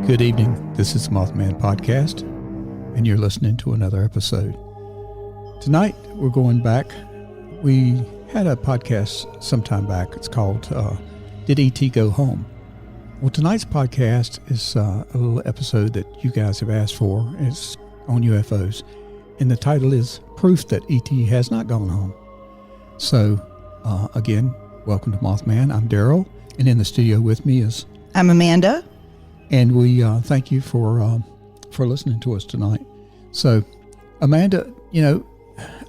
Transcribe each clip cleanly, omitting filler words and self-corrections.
Good evening. This is the Mothman Podcast, and you're listening to another episode. Tonight, we're going back. We had a podcast some time back. It's called, Did E.T. Go Home? Well, tonight's podcast is a little episode that you guys have asked for. It's on UFOs, and the title is Proof That E.T. Has Not Gone Home. So, again, welcome to Mothman. I'm Daryl, and in the studio with me is... I'm Amanda. And we thank you for listening to us tonight. So, Amanda,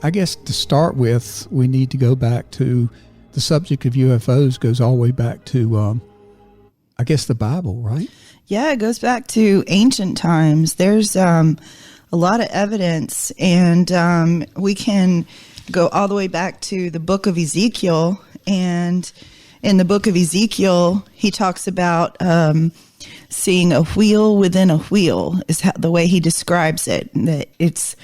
I guess to start with, we need to go back to the subject of UFOs goes all the way back to, I guess, the Bible, right? Yeah, it goes back to ancient times. There's a lot of evidence, and we can go all the way back to the book of Ezekiel. And in the book of Ezekiel, he talks about seeing a wheel within a wheel is the way he describes it, that it's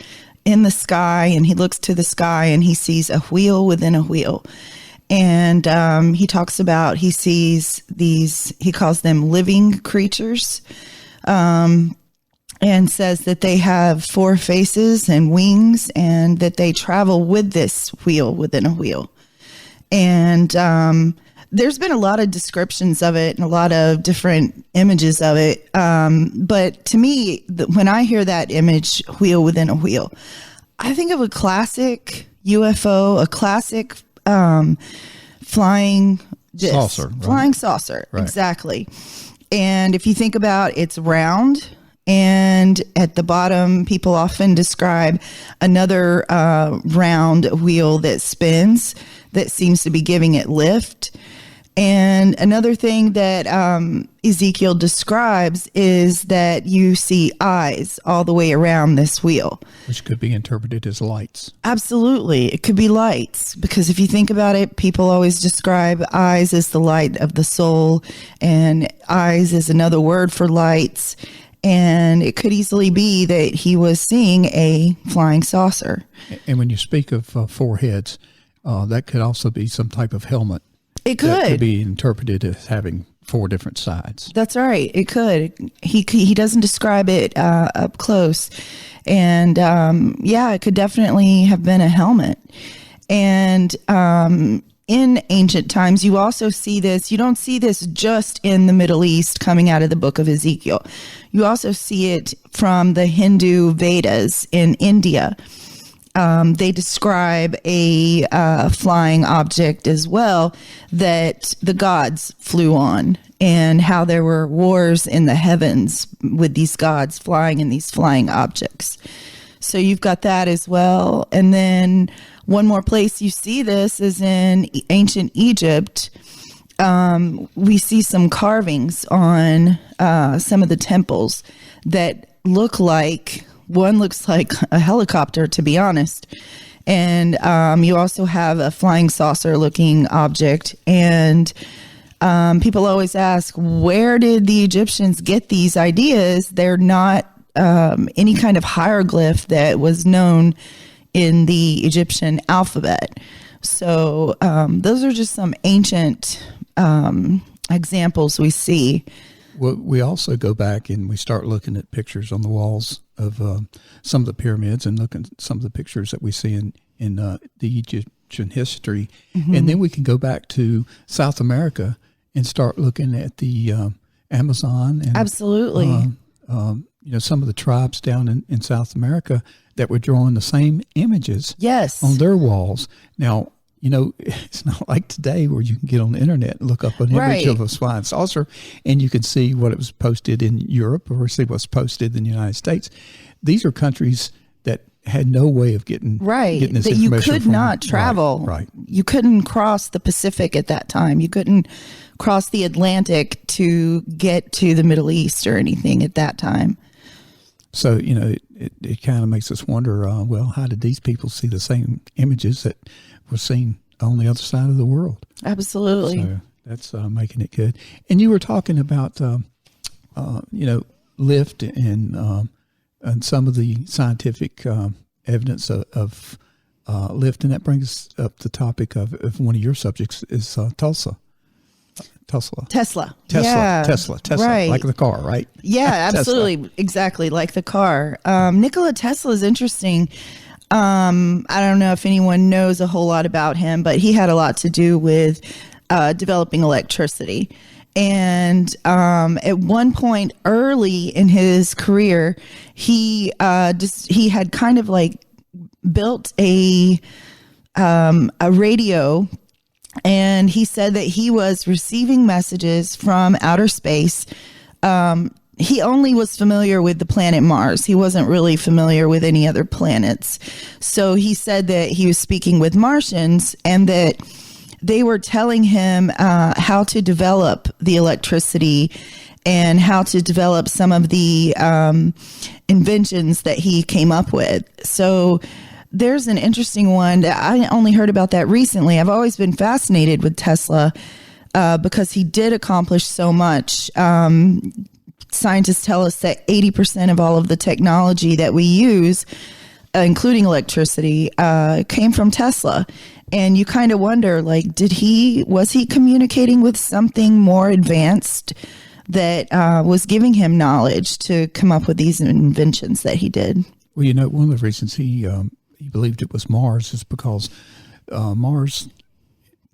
in the sky, and he looks to the sky and he sees a wheel within a wheel. And he talks about, he sees these, he calls them living creatures, and says that they have 4 faces and wings, and that they travel with this wheel within a wheel. And there's been a lot of descriptions of it and a lot of different images of it. But to me, when I hear that image, wheel within a wheel, I think of a classic UFO, a classic flying disc, saucer, right? Flying saucer, right. Exactly. And if you think about, it's round, and at the bottom, people often describe another round wheel that spins, that seems to be giving it lift. And another thing that Ezekiel describes is that you see eyes all the way around this wheel. Which could be interpreted as lights. Absolutely. It could be lights, because if you think about it, people always describe eyes as the light of the soul, and eyes is another word for lights. And it could easily be that he was seeing a flying saucer. And when you speak of 4 heads, that could also be some type of helmet. It could. That could be interpreted as having 4 different sides. That's right. It could. He doesn't describe it up close. And it could definitely have been a helmet. And in ancient times, you also see this. You don't see this just in the Middle East coming out of the book of Ezekiel. You also see it from the Hindu Vedas in India. They describe a flying object as well that the gods flew on, and how there were wars in the heavens with these gods flying in these flying objects. So you've got that as well. And then one more place you see this is in ancient Egypt. We see some carvings on some of the temples that look like, one looks like a helicopter, to be honest. And you also have a flying saucer looking object. And people always ask, where did the Egyptians get these ideas? They're not any kind of hieroglyph that was known in the Egyptian alphabet. So those are just some ancient examples we see. Well, we also go back and we start looking at pictures on the walls of some of the pyramids, and looking at some of the pictures that we see in the Egyptian history. Mm-hmm. And then we can go back to South America and start looking at the Amazon. And, absolutely. Some of the tribes down in South America that were drawing the same images yes. on their walls. Now, it's not like today where you can get on the internet and look up an image of a flying saucer, and you can see what it was posted in Europe or see what's posted in the United States. These are countries that had no way of getting this that information. You could not travel. Right. You couldn't cross the Pacific at that time. You couldn't cross the Atlantic to get to the Middle East or anything at that time. So, it kind of makes us wonder, how did these people see the same images that were seen on the other side of the world? Absolutely. So that's making it good. And you were talking about, lift and some of the scientific evidence of lift. And that brings up the topic of one of your subjects is Tulsa. Tesla. Yeah. Tesla. Right. Like the car, right? Yeah, absolutely. Exactly. Like the car. Nikola Tesla is interesting. I don't know if anyone knows a whole lot about him, but he had a lot to do with developing electricity. And at one point early in his career, he had kind of like built a radio, and he said that he was receiving messages from outer space. He only was familiar with the planet Mars. He wasn't really familiar with any other planets. So he said that he was speaking with Martians and that they were telling him how to develop the electricity and how to develop some of the inventions that he came up with. So there's an interesting one that I only heard about that recently. I've always been fascinated with Tesla because he did accomplish so much. Scientists tell us that 80% of all of the technology that we use, including electricity, came from Tesla. And you kind of wonder, like, was he communicating with something more advanced that was giving him knowledge to come up with these inventions that he did? Well, you know, one of the reasons he believed it was Mars is because Mars,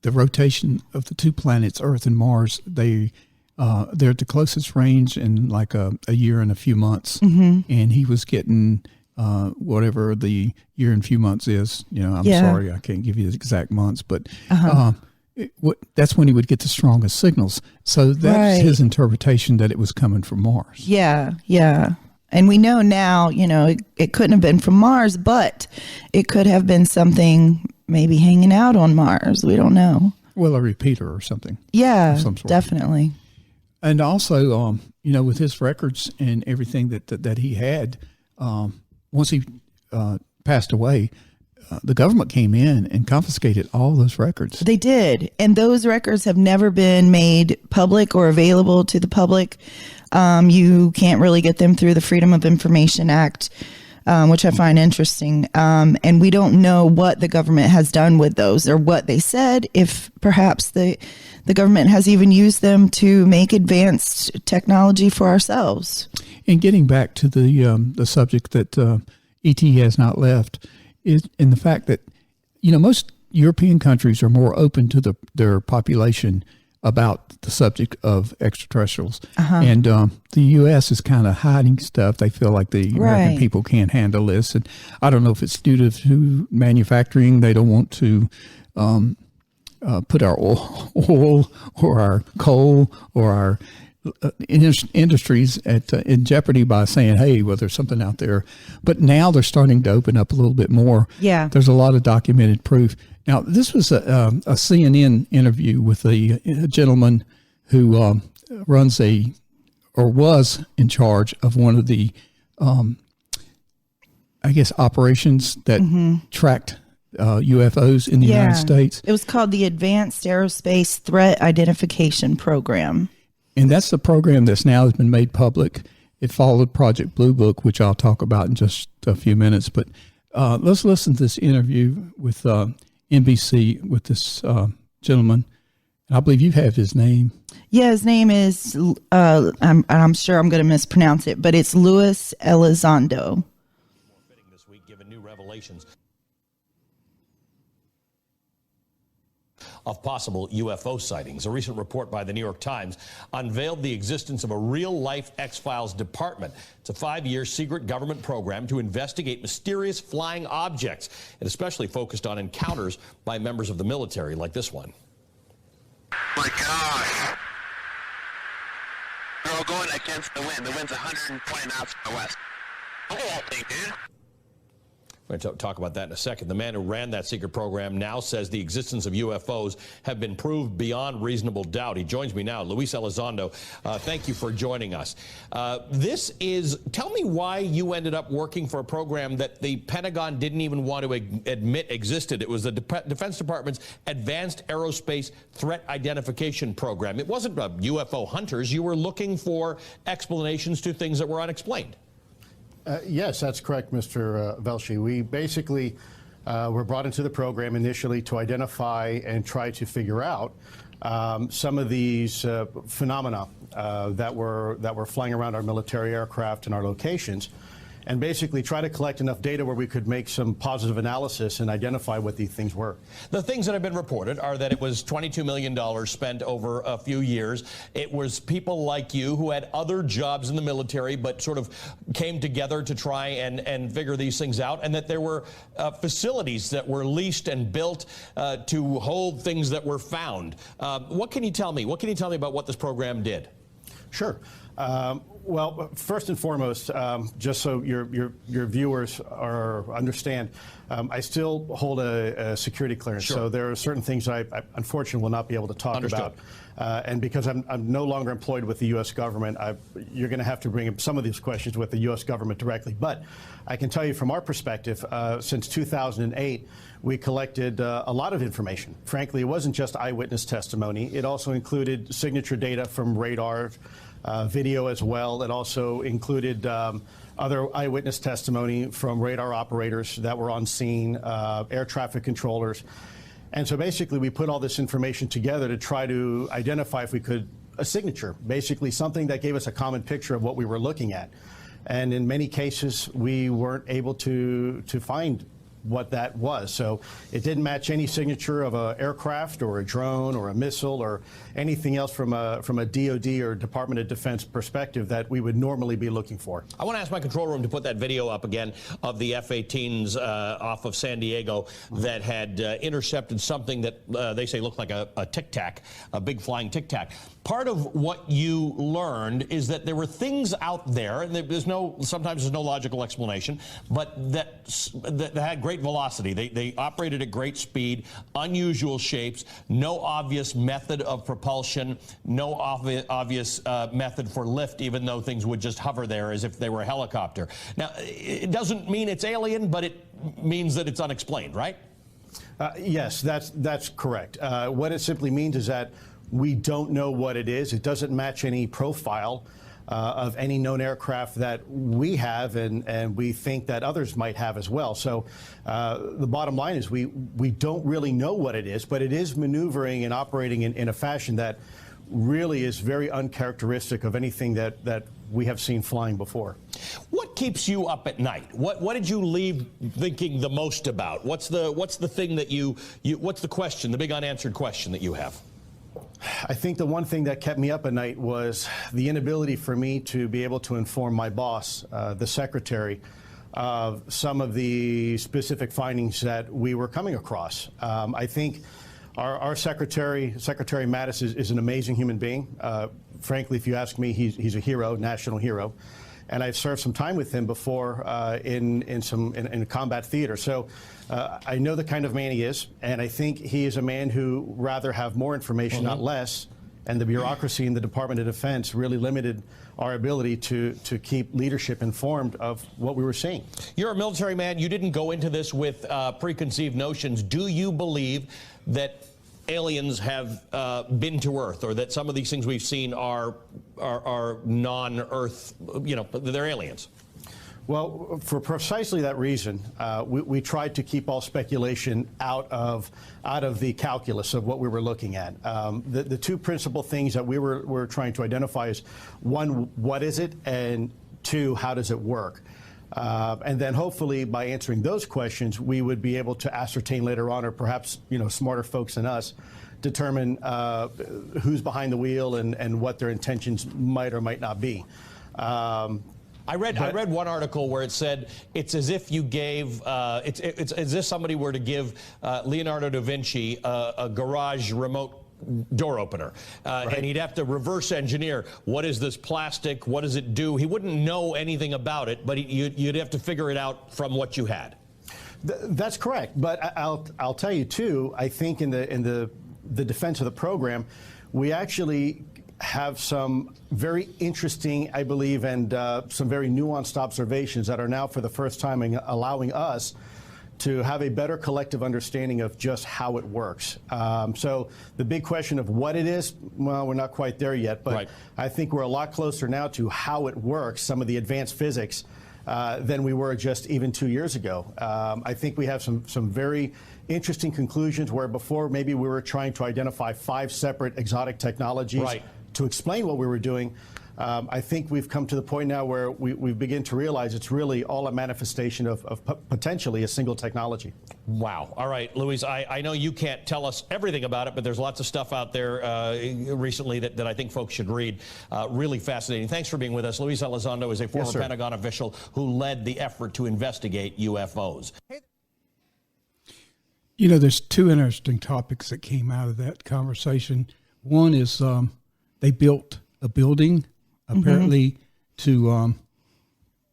the rotation of the two planets, Earth and Mars, they're at the closest range in like a year and a few months. Mm-hmm. And he was getting whatever the year and few months is. You know, I'm sorry, I can't give you the exact months, but that's when he would get the strongest signals. So that's his interpretation that it was coming from Mars. Yeah, yeah. And we know now, you know, it couldn't have been from Mars, but it could have been something maybe hanging out on Mars. We don't know. Well, a repeater or something. Yeah, definitely. And also, you know, with his records and everything that he had, once he passed away, the government came in and confiscated all those records. They did. And those records have never been made public or available to the public. You can't really get them through the Freedom of Information Act, which I find interesting. And we don't know what the government has done with those or what they said, if perhaps the government has even used them to make advanced technology for ourselves. And getting back to the subject that E.T. has not left, is in the fact that, you know, most European countries are more open to their population about the subject of extraterrestrials. And the U.S. is kind of hiding stuff. They feel like the American people can't handle this. And I don't know if it's due to manufacturing. They don't want to put our oil or our coal or our industries in jeopardy by saying, hey, well, there's something out there. But now they're starting to open up a little bit more. Yeah. There's a lot of documented proof. Now, this was a CNN interview with a gentleman who was in charge of one of the, operations that tracked UFOs in the United States. It was called the Advanced Aerospace Threat Identification Program. And that's the program that's now has been made public. It followed Project Blue Book, which I'll talk about in just a few minutes. But let's listen to this interview with NBC with this gentleman. I believe you have his name. Yeah, his name is, I'm sure I'm going to mispronounce it, but it's Luis Elizondo. More fitting this week, given new revelations of possible UFO sightings. A recent report by the New York Times unveiled the existence of a real-life X-Files department. It's a 5-year secret government program to investigate mysterious flying objects, and especially focused on encounters by members of the military, like this one. My gosh. They're all going against the wind. The wind's 120 knots to the west. Look at that thing, dude. We're going to talk about that in a second. The man who ran that secret program now says the existence of UFOs have been proved beyond reasonable doubt. He joins me now, Luis Elizondo. Thank you for joining us. Tell me why you ended up working for a program that the Pentagon didn't even want to admit existed. It was the Defense Department's Advanced Aerospace Threat Identification Program. It wasn't UFO hunters. You were looking for explanations to things that were unexplained. Yes, that's correct, Mr. Velshi. We basically were brought into the program initially to identify and try to figure out some of these phenomena that were flying around our military aircraft and our locations, and basically try to collect enough data where we could make some positive analysis and identify what these things were. The things that have been reported are that it was $22 million spent over a few years. It was people like you who had other jobs in the military but sort of came together to try and figure these things out, and that there were facilities that were leased and built to hold things that were found. What can you tell me? What can you tell me about what this program did? Sure. Well, first and foremost, just so your viewers understand, I still hold a security clearance. Sure. So there are certain things I unfortunately will not be able to talk Understood. about. And because I'm no longer employed with the U.S. government, you're going to have to bring up some of these questions with the U.S. government directly. But I can tell you from our perspective, since 2008, we collected a lot of information. Frankly, it wasn't just eyewitness testimony. It also included signature data from radar, video as well. It also included other eyewitness testimony from radar operators that were on scene, air traffic controllers. And so basically we put all this information together to try to identify if we could a signature, basically something that gave us a common picture of what we were looking at. And in many cases, we weren't able to find what that was. So it didn't match any signature of an aircraft or a drone or a missile or anything else from a DOD or Department of Defense perspective that we would normally be looking for. I want to ask my control room to put that video up again of the F-18s off of San Diego that had intercepted something that they say looked like a Tic Tac, a big flying Tic Tac. Part of what you learned is that there were things out there, and sometimes there's no logical explanation, but that had great velocity. They operated at great speed, unusual shapes, no obvious method of propulsion, no obvious method for lift, even though things would just hover there as if they were a helicopter. Now, it doesn't mean it's alien, but it means that it's unexplained, right? Yes, that's correct. What it simply means is that we don't know what it is. It doesn't match any profile of any known aircraft that we have, and we think that others might have as well. So the bottom line is we don't really know what it is, but it is maneuvering and operating in a fashion that really is very uncharacteristic of anything that we have seen flying before. What keeps you up at night? What did you leave thinking the most about? What's the thing that what's the question, the big unanswered question that you have? I think the one thing that kept me up at night was the inability for me to be able to inform my boss, the secretary, of some of the specific findings that we were coming across. I think our Secretary Mattis is an amazing human being. Frankly, if you ask me, he's a hero, national hero. And I've served some time with him before in combat theater. So I know the kind of man he is, and I think he is a man who rather have more information, not less. And the bureaucracy in the Department of Defense really limited our ability to keep leadership informed of what we were seeing. You're a military man. You didn't go into this with preconceived notions. Do you believe that aliens have been to Earth, or that some of these things we've seen are non-Earth, they're aliens? Well, for precisely that reason, we tried to keep all speculation out of the calculus of what we were looking at. The two principal things that we were trying to identify is, one, what is it, and two, how does it work? And then hopefully by answering those questions, we would be able to ascertain later on, or perhaps smarter folks than us, determine who's behind the wheel and what their intentions might or might not be. I read one article where it said it's as if you gave it's as if somebody were to give Leonardo da Vinci a garage remote door opener, and he'd have to reverse engineer, what is this plastic, what does it do? He wouldn't know anything about it, but you'd have to figure it out from what you had. That's correct, but I'll tell you too, I think in the defense of the program, we actually have some very interesting, I believe, and some very nuanced observations that are now for the first time allowing us to have a better collective understanding of just how it works. So the big question of what it is, well, we're not quite there yet, but I think we're a lot closer now to how it works, some of the advanced physics, than we were just even 2 years ago. I think we have some very interesting conclusions where before maybe we were trying to identify 5 separate exotic technologies to explain what we were doing. I think we've come to the point now where we begin to realize it's really all a manifestation of potentially a single technology. Wow. All right, Luis, I know you can't tell us everything about it, but there's lots of stuff out there recently that I think folks should read. Really fascinating. Thanks for being with us. Luis Elizondo is a former Pentagon official who led the effort to investigate UFOs. You know, there's 2 interesting topics that came out of that conversation. One is they built a building apparently to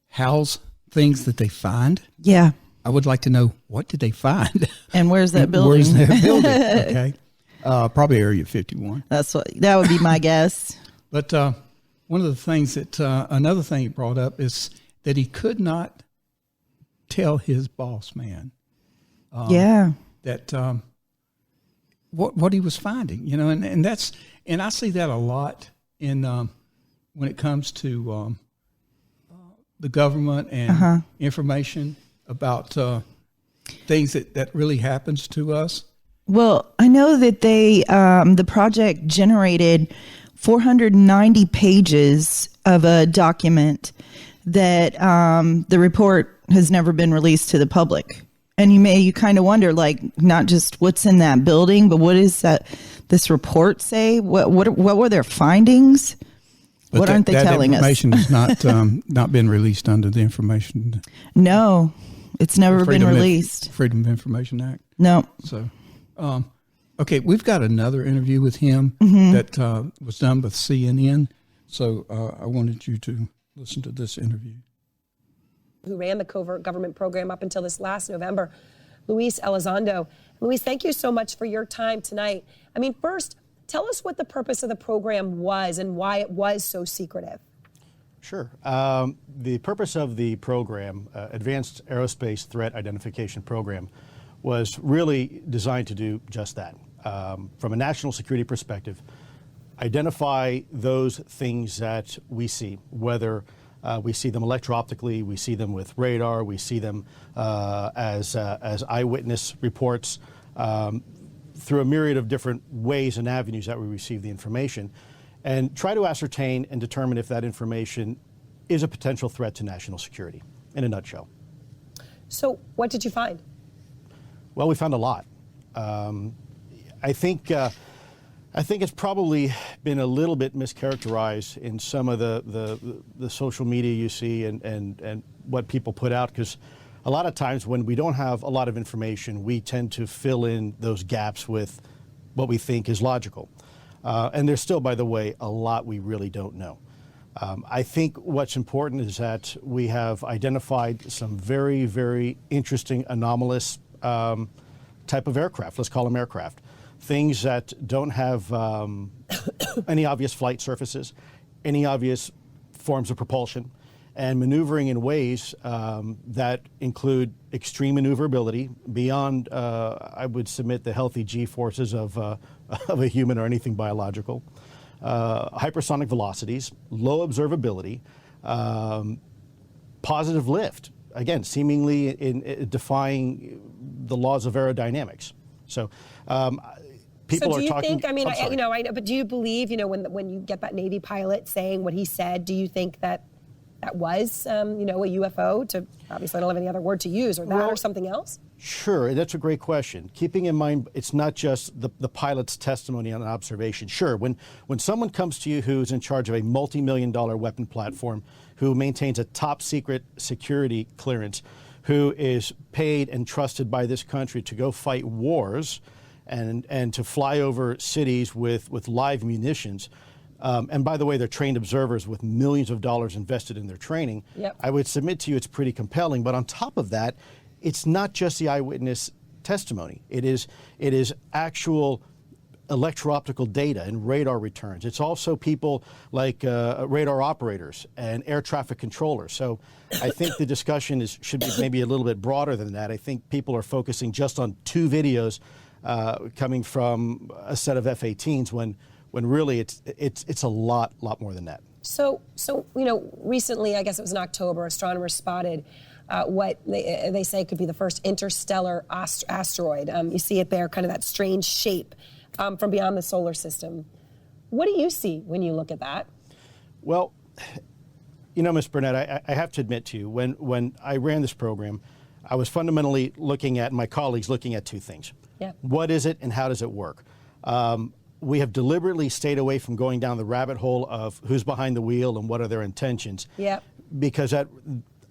house things that they find. Yeah. I would like to know, what did they find? And where's that building? Where's that building? Okay. Probably Area 51. That would be my guess. But one of the things that, another thing he brought up is that he could not tell his boss man. That what he was finding, you know, and that's, and I see that a lot in when it comes to the government and information about things that really happens to us. Well, I know that they the project generated 490 pages of a document that the report has never been released to the public. And you kind of wonder, like, not just what's in that building, but what is this report say? What were their findings? But what aren't they telling us? That information has not been released under the information. No, it's never been released. Freedom of Information Act. No. So, okay, we've got another interview with him that was done with CNN. So I wanted you to listen to this interview. Who ran the covert government program up until this last November, Luis Elizondo. Luis, thank you so much for your time tonight. I mean, first, tell us what the purpose of the program was and why it was so secretive. Sure. The purpose of the program, Advanced Aerospace Threat Identification Program, was really designed to do just that. From a national security perspective, identify those things that we see, whether we see them electro-optically, we see them with radar, we see them as eyewitness reports, through a myriad of different ways and avenues that we receive the information, and try to ascertain and determine if that information is a potential threat to national security, in a nutshell. So what did you find? Well, we found a lot. I think it's probably been a little bit mischaracterized in some of the social media you see and what people put out, because a lot of times when we don't have a lot of information, we tend to fill in those gaps with what we think is logical. And there's still, by the way, a lot we really don't know. I think what's important is that we have identified some very, very interesting, anomalous type of aircraft. Let's call them aircraft. Things that don't have any obvious flight surfaces, any obvious forms of propulsion, and maneuvering in ways that include extreme maneuverability beyond, I would submit, the healthy G-forces of a human or anything biological, hypersonic velocities, low observability, positive lift, again, seemingly in defying the laws of aerodynamics. So people are talking. Think, I mean, but do you believe, when you get that Navy pilot saying what he said, do you think that was, a UFO? To obviously, I don't have any other word to use, or that, or something else? Sure, that's a great question. Keeping in mind, it's not just the pilot's testimony on an observation. Sure, when someone comes to you who's in charge of a multi-million-dollar weapon platform, who maintains a top-secret security clearance, who is paid and trusted by this country to go fight wars and to fly over cities with live munitions, and by the way, they're trained observers with millions of dollars invested in their training. Yep. I would submit to you it's pretty compelling. But on top of that, it's not just the eyewitness testimony. It is actual electro-optical data and radar returns. It's also people like radar operators and air traffic controllers. So I think the discussion should be maybe a little bit broader than that. I think people are focusing just on 2 videos coming from a set of F-18s when really it's a lot more than that. So recently, I guess it was in October, astronomers spotted what they say could be the first interstellar asteroid. You see it there, kind of that strange shape from beyond the solar system. What do you see when you look at that? Well, Ms. Burnett, I have to admit to you, when I ran this program, I was fundamentally looking at, my colleagues looking at two things. Yeah. What is it and how does it work? We have deliberately stayed away from going down the rabbit hole of who's behind the wheel and what are their intentions. Yeah. Because a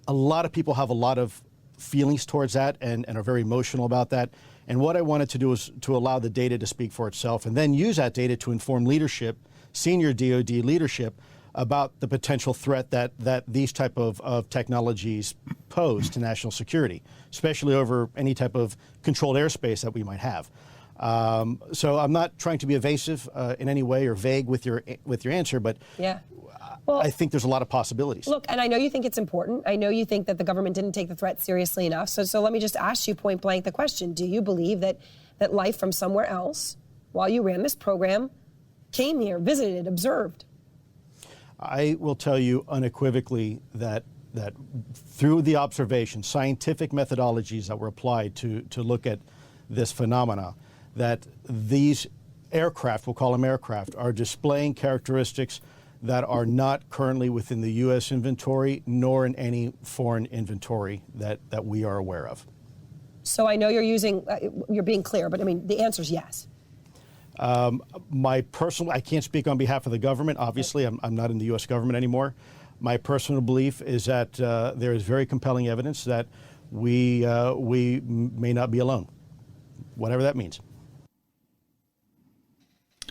lot of people have a lot of feelings towards that and are very emotional about that. And what I wanted to do was to allow the data to speak for itself and then use that data to inform leadership, senior DoD leadership, about the potential threat that these type of technologies pose to national security, especially over any type of controlled airspace that we might have. So I'm not trying to be evasive in any way or vague with your answer, but yeah. Well, I think there's a lot of possibilities. Look, and I know you think it's important. I know you think that the government didn't take the threat seriously enough. So let me just ask you point blank the question. Do you believe that life from somewhere else, while you ran this program, came here, visited, observed? I will tell you unequivocally that through the observation, scientific methodologies that were applied to look at this phenomena, that these aircraft, we'll call them aircraft, are displaying characteristics that are not currently within the U.S. inventory, nor in any foreign inventory that we are aware of. So I know you're being clear, but I mean, the answer is yes. I can't speak on behalf of the government. Obviously, I'm not in the U.S. government anymore. My personal belief is that there is very compelling evidence that we may not be alone, whatever that means.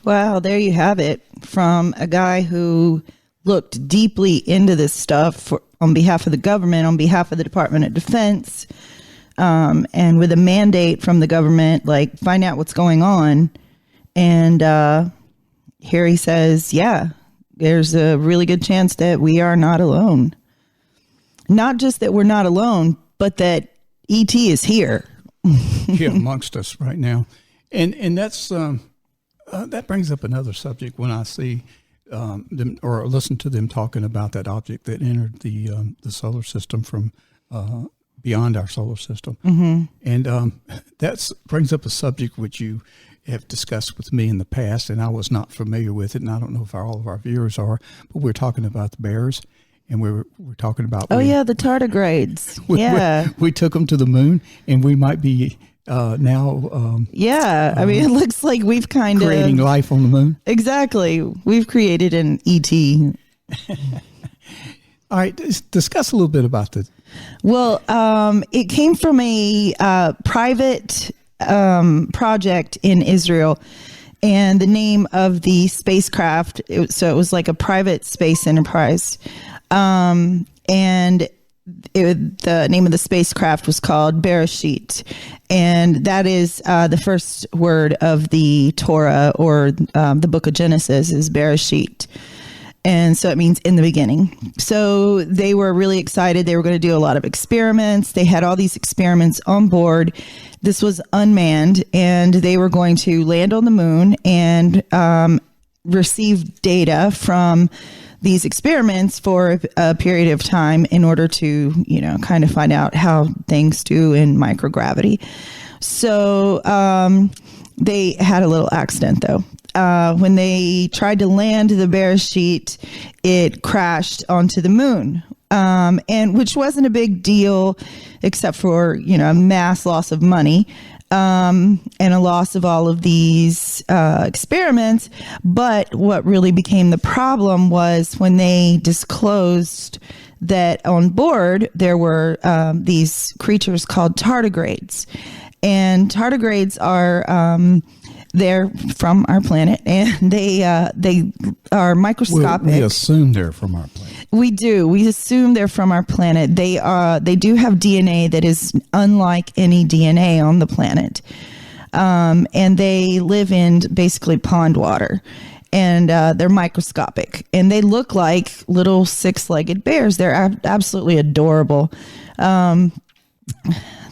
Wow, there you have it, from a guy who looked deeply into this stuff on behalf of the government, on behalf of the Department of Defense, and with a mandate from the government, like, find out what's going on. And here he says, yeah, there's a really good chance that we are not alone. Not just that we're not alone, but that ET is here. Here amongst us right now. And that's that brings up another subject when I see them or listen to them talking about that object that entered the solar system from beyond our solar system. Mm-hmm. And that brings up a subject which you have discussed with me in the past, and I was not familiar with it, and I don't know if all of our viewers are, but we're talking about the bears, and we're talking about... the tardigrades. Yeah. We took them to the moon, and we might be now... I mean, it looks like we've kind of... creating life on the moon. Exactly. We've created an ET. All right, discuss a little bit about this. Well, it came from a private... project in Israel, and the name of the spacecraft, so it was like a private space enterprise, and the name of the spacecraft was called Bereshit, and that is the first word of the Torah, or the book of Genesis, is Bereshit. And so it means in the beginning. So they were really excited. They were going to do a lot of experiments. They had all these experiments on board. This was unmanned, and they were going to land on the moon and receive data from these experiments for a period of time in order to, kind of find out how things do in microgravity. So they had a little accident, though. When they tried to land the Bereshit, it crashed onto the moon, and which wasn't a big deal, except for a mass loss of money, and a loss of all of these experiments. But what really became the problem was when they disclosed that on board there were these creatures called tardigrades, and tardigrades are they're from our planet, and they are microscopic. We assume they're from our planet. We do. We assume they're from our planet. They do have DNA that is unlike any DNA on the planet, and they live in basically pond water, and they're microscopic, and they look like little 6-legged bears. They're absolutely adorable.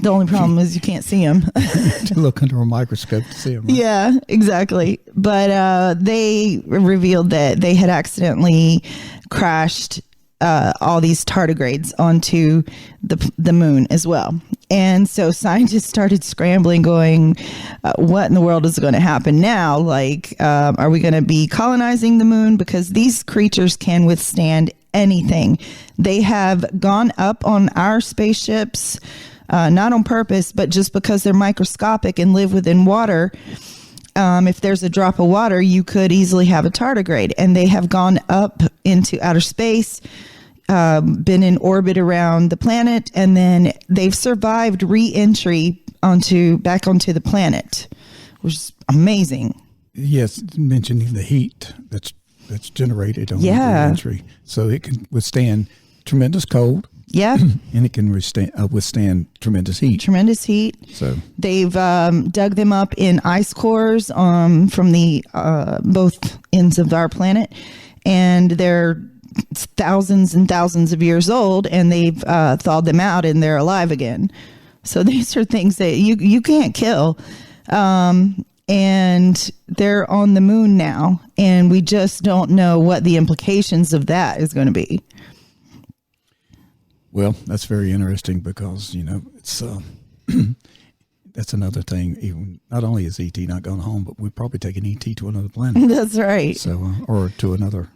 The only problem is you can't see them. To look under a microscope to see them. Right? Yeah, exactly. But they revealed that they had accidentally crashed all these tardigrades onto the moon as well. And so scientists started scrambling, going, what in the world is going to happen now? Like, are we going to be colonizing the moon? Because these creatures can withstand anything. They have gone up on our spaceships, not on purpose, but just because they're microscopic and live within water. If there's a drop of water, you could easily have a tardigrade. And they have gone up into outer space, been in orbit around the planet, and then they've survived re-entry back onto the planet, which is amazing. Yes, mentioning the heat that's generated on re-entry. So it can withstand tremendous cold. Yeah. And it can withstand tremendous heat. Tremendous heat. So they've dug them up in ice cores from the both ends of our planet, and they're thousands and thousands of years old, and they've thawed them out and they're alive again. So these are things that you can't kill. And they're on the moon now, and we just don't know what the implications of that is going to be. Well, that's very interesting because, it's that's another thing. Even not only is ET not going home, but we're probably taking ET to another planet. That's right. So, or to another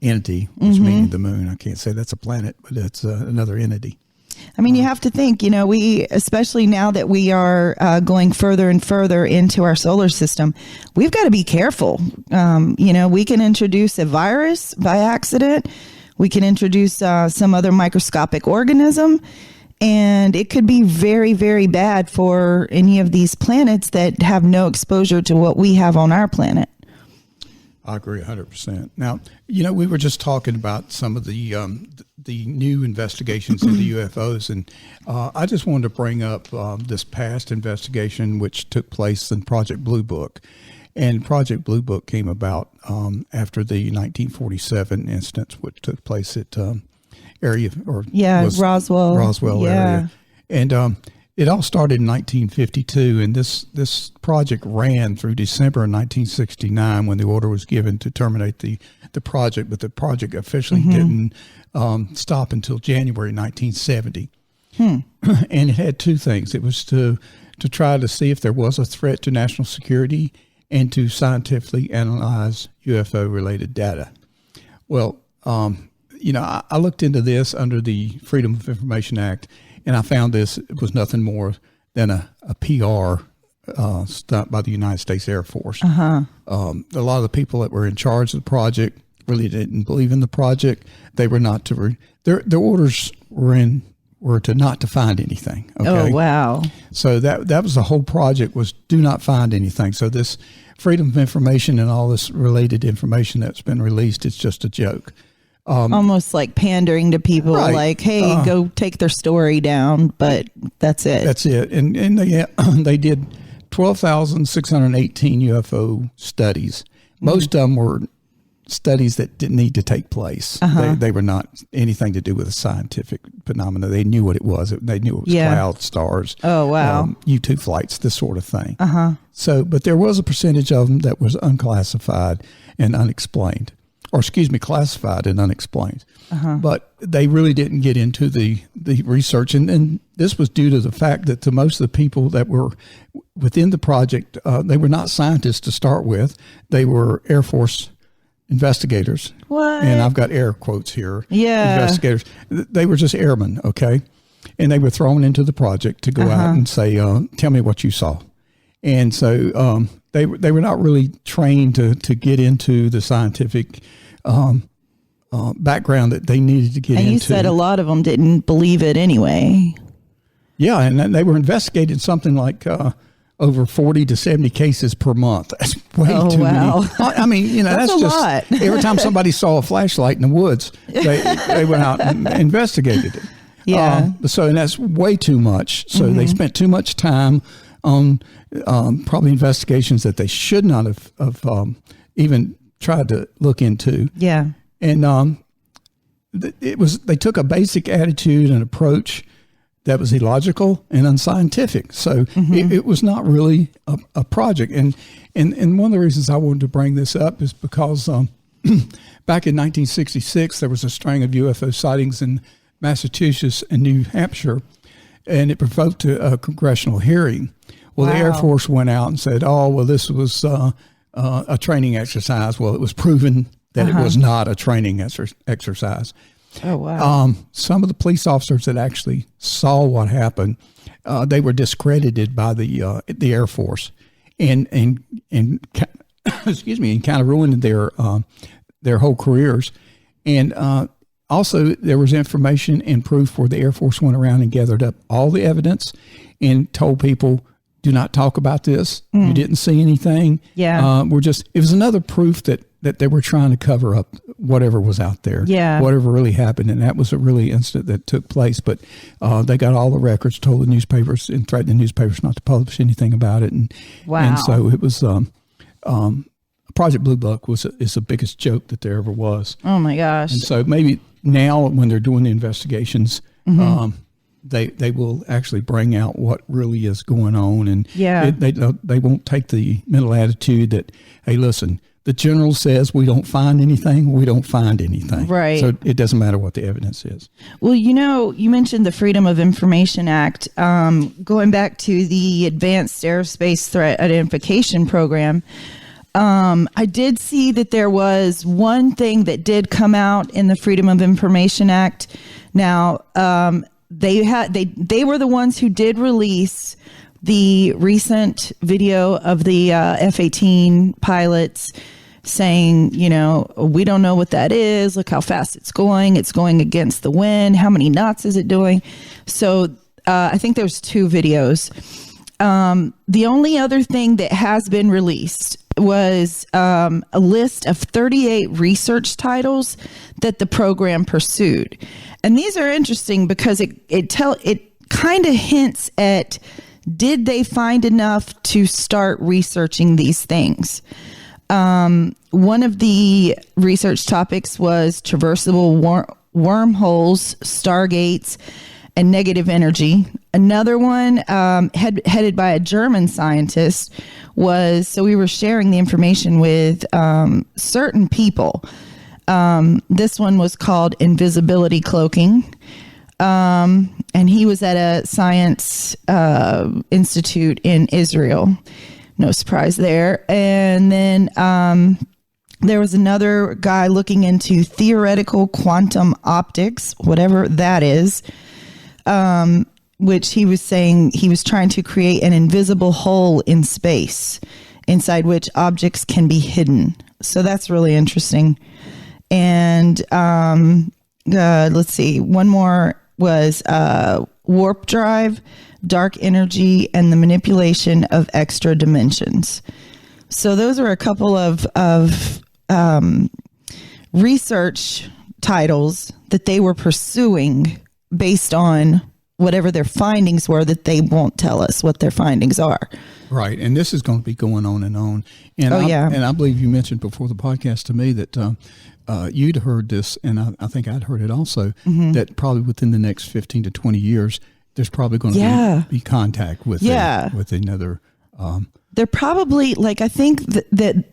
entity, which means the moon. I can't say that's a planet, but it's another entity. I mean, you have to think, we, especially now that we are going further and further into our solar system, we've got to be careful. We can introduce a virus by accident. We can introduce some other microscopic organism, and it could be very, very bad for any of these planets that have no exposure to what we have on our planet. I agree 100%. Now, we were just talking about some of the new investigations into UFOs, and I just wanted to bring up this past investigation which took place in Project Blue Book. And Project Blue Book came about after the 1947 incident, which took place at Roswell area. And it all started in 1952, and this project ran through December of 1969 when the order was given to terminate the project, but the project officially didn't stop until January 1970. And it had two things. It was to try to see if there was a threat to national security and to scientifically analyze UFO-related data. Well, I looked into this under the Freedom of Information Act, and I found this was nothing more than a PR stunt by the United States Air Force. A lot of the people that were in charge of the project really didn't believe in the project. They were not to their orders were to not to find anything. Okay? Oh, wow. So that was the whole project, was do not find anything. So this Freedom of Information and all this related information that's been released, it's just a joke. Almost like pandering to people, right. Like, hey, go take their story down, but that's it. That's it. And they did 12,618 UFO studies. Most of them were studies that didn't need to take place. They were not anything to do with a scientific phenomena. They knew what it was. They knew it was clouds, stars. Oh, wow. U-2 flights, this sort of thing. So, but there was a percentage of them that was unclassified and unexplained. Or classified and unexplained. But they really didn't get into the research. And this was due to the fact that to most of the people that were within the project, they were not scientists to start with. They were Air Force investigators. What? And I've got air quotes here. Yeah. Investigators. They were just airmen, okay? And they were thrown into the project to go out and say, tell me what you saw. And so they were not really trained to get into the scientific background that they needed to get into. And you said a lot of them didn't believe it anyway. Yeah, and they were investigating something like over 40 to 70 cases per month. That's way too many. I mean, that's a just lot. Every time somebody saw a flashlight in the woods, they went out and investigated it. Yeah. And that's way too much. So they spent too much time on probably investigations that they should not have even tried to look into. Yeah. And they took a basic attitude and approach that was illogical and unscientific. So it was not really a project. And one of the reasons I wanted to bring this up is because back in 1966, there was a string of UFO sightings in Massachusetts and New Hampshire, and it provoked a congressional hearing. Well, the Air Force went out and said, oh, well, this was a training exercise. Well, it was proven that it was not a training exercise. Oh, wow. Some of the police officers that actually saw what happened, they were discredited by the Air Force, and excuse me, and kind of ruined their whole careers. And also, there was information and proof where the Air Force went around and gathered up all the evidence and told people, do not talk about this. You didn't see anything. Yeah. It was another proof that they were trying to cover up whatever was out there. Yeah. Whatever really happened. And that was a really incident that took place. But they got all the records, told the newspapers and threatened the newspapers not to publish anything about it. And so it was Project Blue Book is the biggest joke that there ever was. Oh my gosh. And so maybe now when they're doing the investigations, they will actually bring out what really is going on, and they won't take the mental attitude that, hey, listen, the general says we don't find anything, right? So it doesn't matter what the evidence is. Well, you mentioned the Freedom of Information Act. Going back to the Advanced Aerospace Threat Identification Program, I did see that there was one thing that did come out in the Freedom of Information Act. Now, they were the ones who did release the recent video of the F-18 pilots saying, we don't know what that is. Look how fast it's going. It's going against the wind. How many knots is it doing? So I think there's 2 videos. The only other thing that has been released was a list of 38 research titles that the program pursued. And these are interesting because it kind of hints at, did they find enough to start researching these things? One of the research topics was traversable wormholes, stargates, and negative energy. Another one headed by a German scientist was, so we were sharing the information with certain people. This one was called invisibility cloaking. And he was at a science institute in Israel. No surprise there. And then there was another guy looking into theoretical quantum optics, whatever that is, which he was saying he was trying to create an invisible hole in space inside which objects can be hidden. So that's really interesting. And let's see, one more was warp drive, dark energy, and the manipulation of extra dimensions. So those are a couple of research titles that they were pursuing based on whatever their findings were, that they won't tell us what their findings are. Right. And this is going to be going on and on. And I believe you mentioned before the podcast to me that you'd heard this, and I think I'd heard it also, that probably within the next 15 to 20 years, there's probably going to be contact with with another. They're probably, like, I think that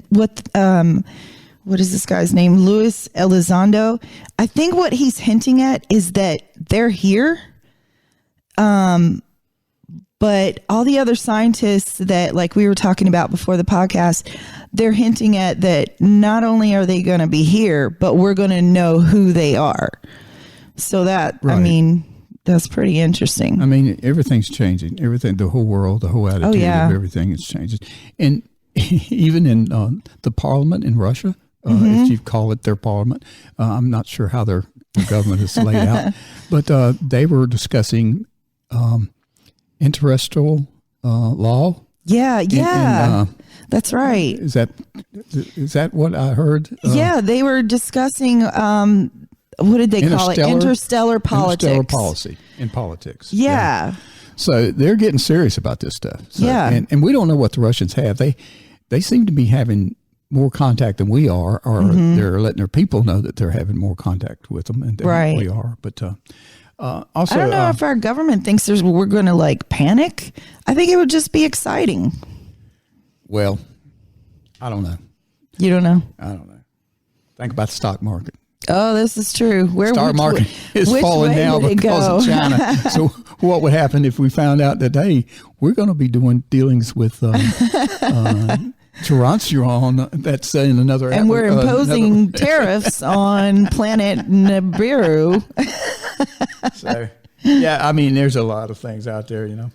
what is this guy's name? Luis Elizondo. I think what he's hinting at is that they're here. But all the other scientists that, like we were talking about before the podcast, they're hinting at that not only are they going to be here, but we're going to know who they are. So that, right. I mean, that's pretty interesting. I mean, everything's changing. Everything, the whole world, the whole attitude of everything is changing. And even in the parliament in Russia, if you call it their parliament, I'm not sure how their government is laid out, but they were discussing interstellar law. Yeah. That's right. Is that what I heard? They were discussing what did they call it? Interstellar politics. Interstellar policy in politics. Yeah. So they're getting serious about this stuff. So, yeah. And we don't know what the Russians have. They seem to be having more contact than we are, or they're letting their people know that they're having more contact with them than we are. But Also, I don't know if our government thinks we're going to like panic. I think it would just be exciting. Well, I don't know. You don't know? I don't know. Think about the stock market. Oh, this is true. Stock market is falling now because of China. So what would happen if we found out that, hey, we're going to be doing dealings with Taranturon, that's in another... And we're imposing tariffs on planet Nibiru. So, yeah, I mean, there's a lot of things out there, you know.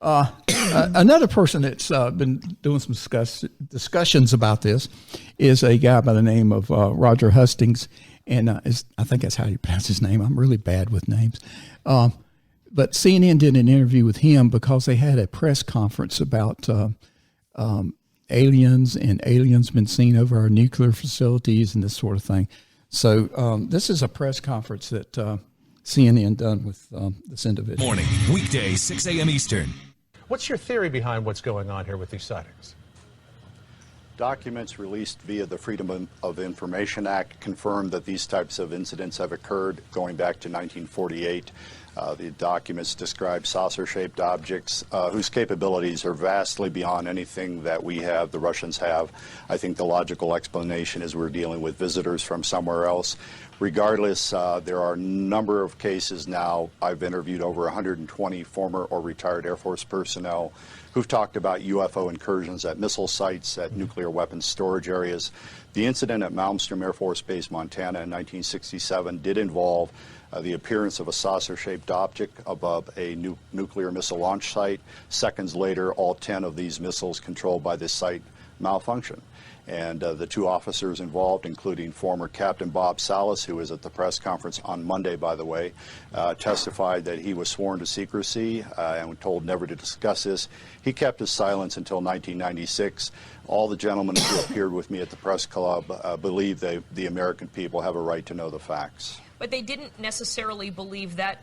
Another person that's been doing some discussions about this is a guy by the name of Roger Hustings, and I think that's how you pronounce his name. I'm really bad with names. But CNN did an interview with him because they had a press conference about aliens, and aliens been seen over our nuclear facilities and this sort of thing. So this is a press conference that CNN done with this individual. Morning, weekday, 6 a.m. Eastern. What's your theory behind what's going on here with these sightings? Documents released via the Freedom of Information Act confirm that these types of incidents have occurred going back to 1948. The documents describe saucer-shaped objects whose capabilities are vastly beyond anything that we have, the Russians have. I think the logical explanation is we're dealing with visitors from somewhere else. Regardless, there are a number of cases now. I've interviewed over 120 former or retired Air Force personnel who've talked about UFO incursions at missile sites, at nuclear weapons storage areas. The incident at Malmstrom Air Force Base, Montana in 1967 did involve the appearance of a saucer-shaped object above a nuclear missile launch site. Seconds later, all 10 of these missiles controlled by this site malfunctioned. And the two officers involved, including former Captain Bob Salas, who was at the press conference on Monday, by the way, testified that he was sworn to secrecy and told never to discuss this. He kept his silence until 1996. All the gentlemen who appeared with me at the press club believe the American people have a right to know the facts. But they didn't necessarily believe that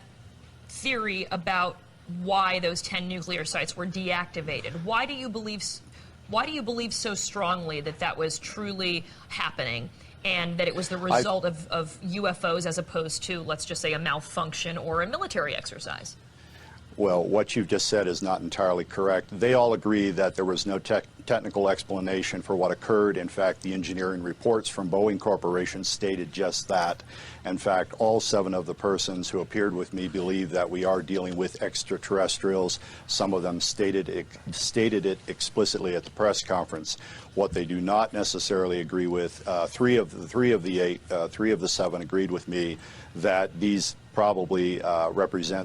theory about why those 10 nuclear sites were deactivated. Why do you believe so strongly that that was truly happening and that it was the result of UFOs as opposed to, let's just say, a malfunction or a military exercise? Well, what you've just said is not entirely correct. They all agree that there was no technical explanation for what occurred. In fact, the engineering reports from Boeing Corporation stated just that. In fact, all 7 of the persons who appeared with me believe that we are dealing with extraterrestrials. Some of them stated it explicitly at the press conference. What they do not necessarily agree with, 3 of the 7 agreed with me that these probably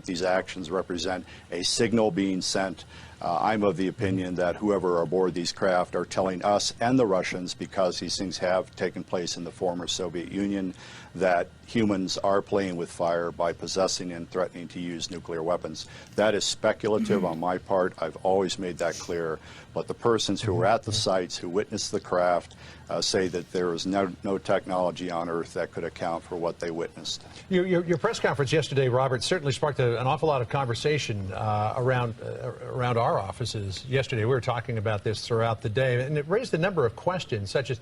these actions represent a signal being sent. I'm of the opinion that whoever are aboard these craft are telling us and the Russians, because these things have taken place in the former Soviet Union, that humans are playing with fire by possessing and threatening to use nuclear weapons. That is speculative on my part. I've always made that clear. But the persons who were at the sites, who witnessed the craft, say that there is no technology on Earth that could account for what they witnessed. Your press conference yesterday, Robert, certainly sparked an awful lot of conversation around our offices yesterday. We were talking about this throughout the day, and it raised a number of questions, such as,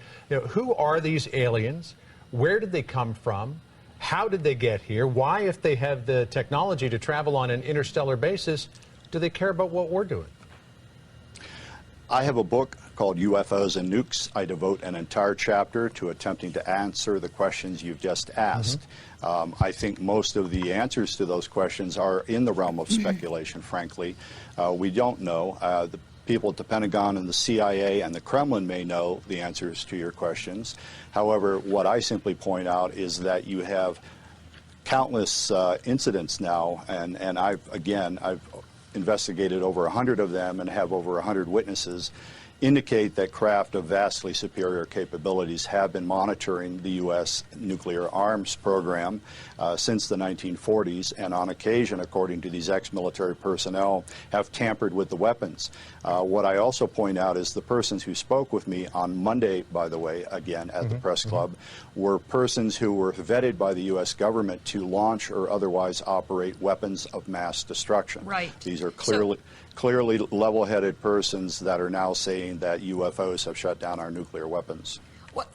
who are these aliens? Where did they come from? How did they get here? Why, if they have the technology to travel on an interstellar basis, do they care about what we're doing? I have a book called UFOs and Nukes. I devote an entire chapter to attempting to answer the questions you've just asked. I think most of the answers to those questions are in the realm of speculation, frankly. We don't know. The people at the Pentagon and the CIA and the Kremlin may know the answers to your questions. However, what I simply point out is that you have countless incidents now, and I've investigated over 100 of them and have over 100 witnesses, indicate that craft of vastly superior capabilities have been monitoring the U.S. nuclear arms program since the 1940s, and on occasion, according to these ex-military personnel, have tampered with the weapons. What I also point out is the persons who spoke with me on Monday, by the way, again at the press club, were persons who were vetted by the U.S. government to launch or otherwise operate weapons of mass destruction. Right. These are clearly level-headed persons that are now saying that UFOs have shut down our nuclear weapons.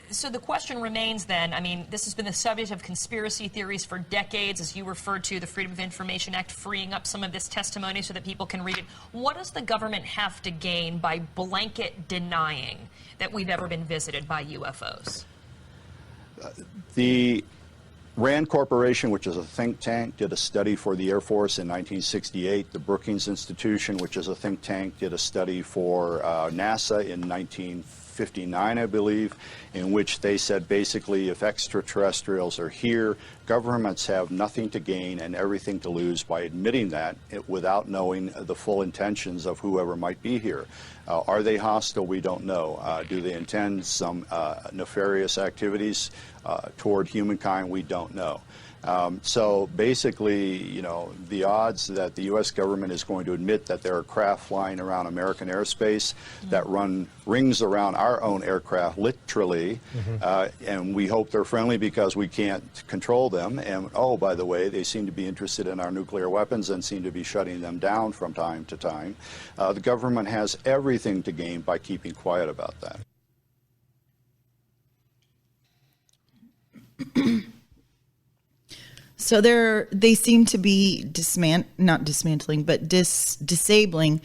So the question remains then, I mean, this has been the subject of conspiracy theories for decades, as you referred to the Freedom of Information Act freeing up some of this testimony so that people can read it. What does the government have to gain by blanket denying that we've ever been visited by UFOs? The RAND Corporation, which is a think tank, did a study for the Air Force in 1968. The Brookings Institution, which is a think tank, did a study for NASA in 1959, I believe, in which they said basically if extraterrestrials are here, governments have nothing to gain and everything to lose by admitting that without knowing the full intentions of whoever might be here. Are they hostile? We don't know. Do they intend some nefarious activities toward humankind? We don't know. So basically, you know, the odds that the U.S. government is going to admit that there are craft flying around American airspace that run rings around our own aircraft, literally, and we hope they're friendly because we can't control them. And, oh, by the way, they seem to be interested in our nuclear weapons and seem to be shutting them down from time to time. The government has everything to gain by keeping quiet about that. So they seem to be not dismantling, but disabling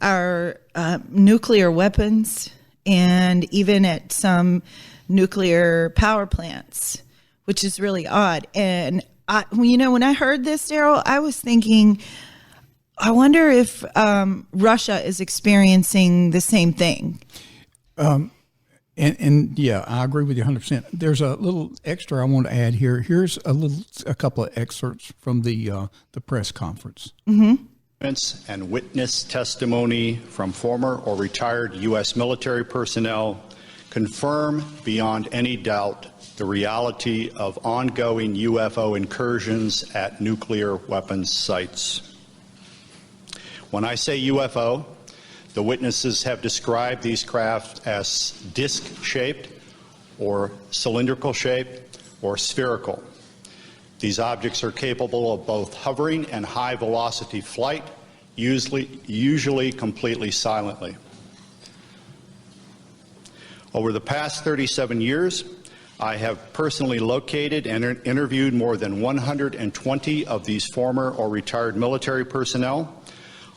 our nuclear weapons, and even at some nuclear power plants, which is really odd. And when I heard this, Daryl, I was thinking, I wonder if Russia is experiencing the same thing. And yeah, I agree with you 100%. There's a little extra I want to add here. Here's a couple of excerpts from the press conference. And witness testimony from former or retired U.S. military personnel confirm beyond any doubt the reality of ongoing UFO incursions at nuclear weapons sites. When I say UFO, the witnesses have described these craft as disc-shaped or cylindrical-shaped or spherical. These objects are capable of both hovering and high-velocity flight, usually completely silently. Over the past 37 years, I have personally located and interviewed more than 120 of these former or retired military personnel,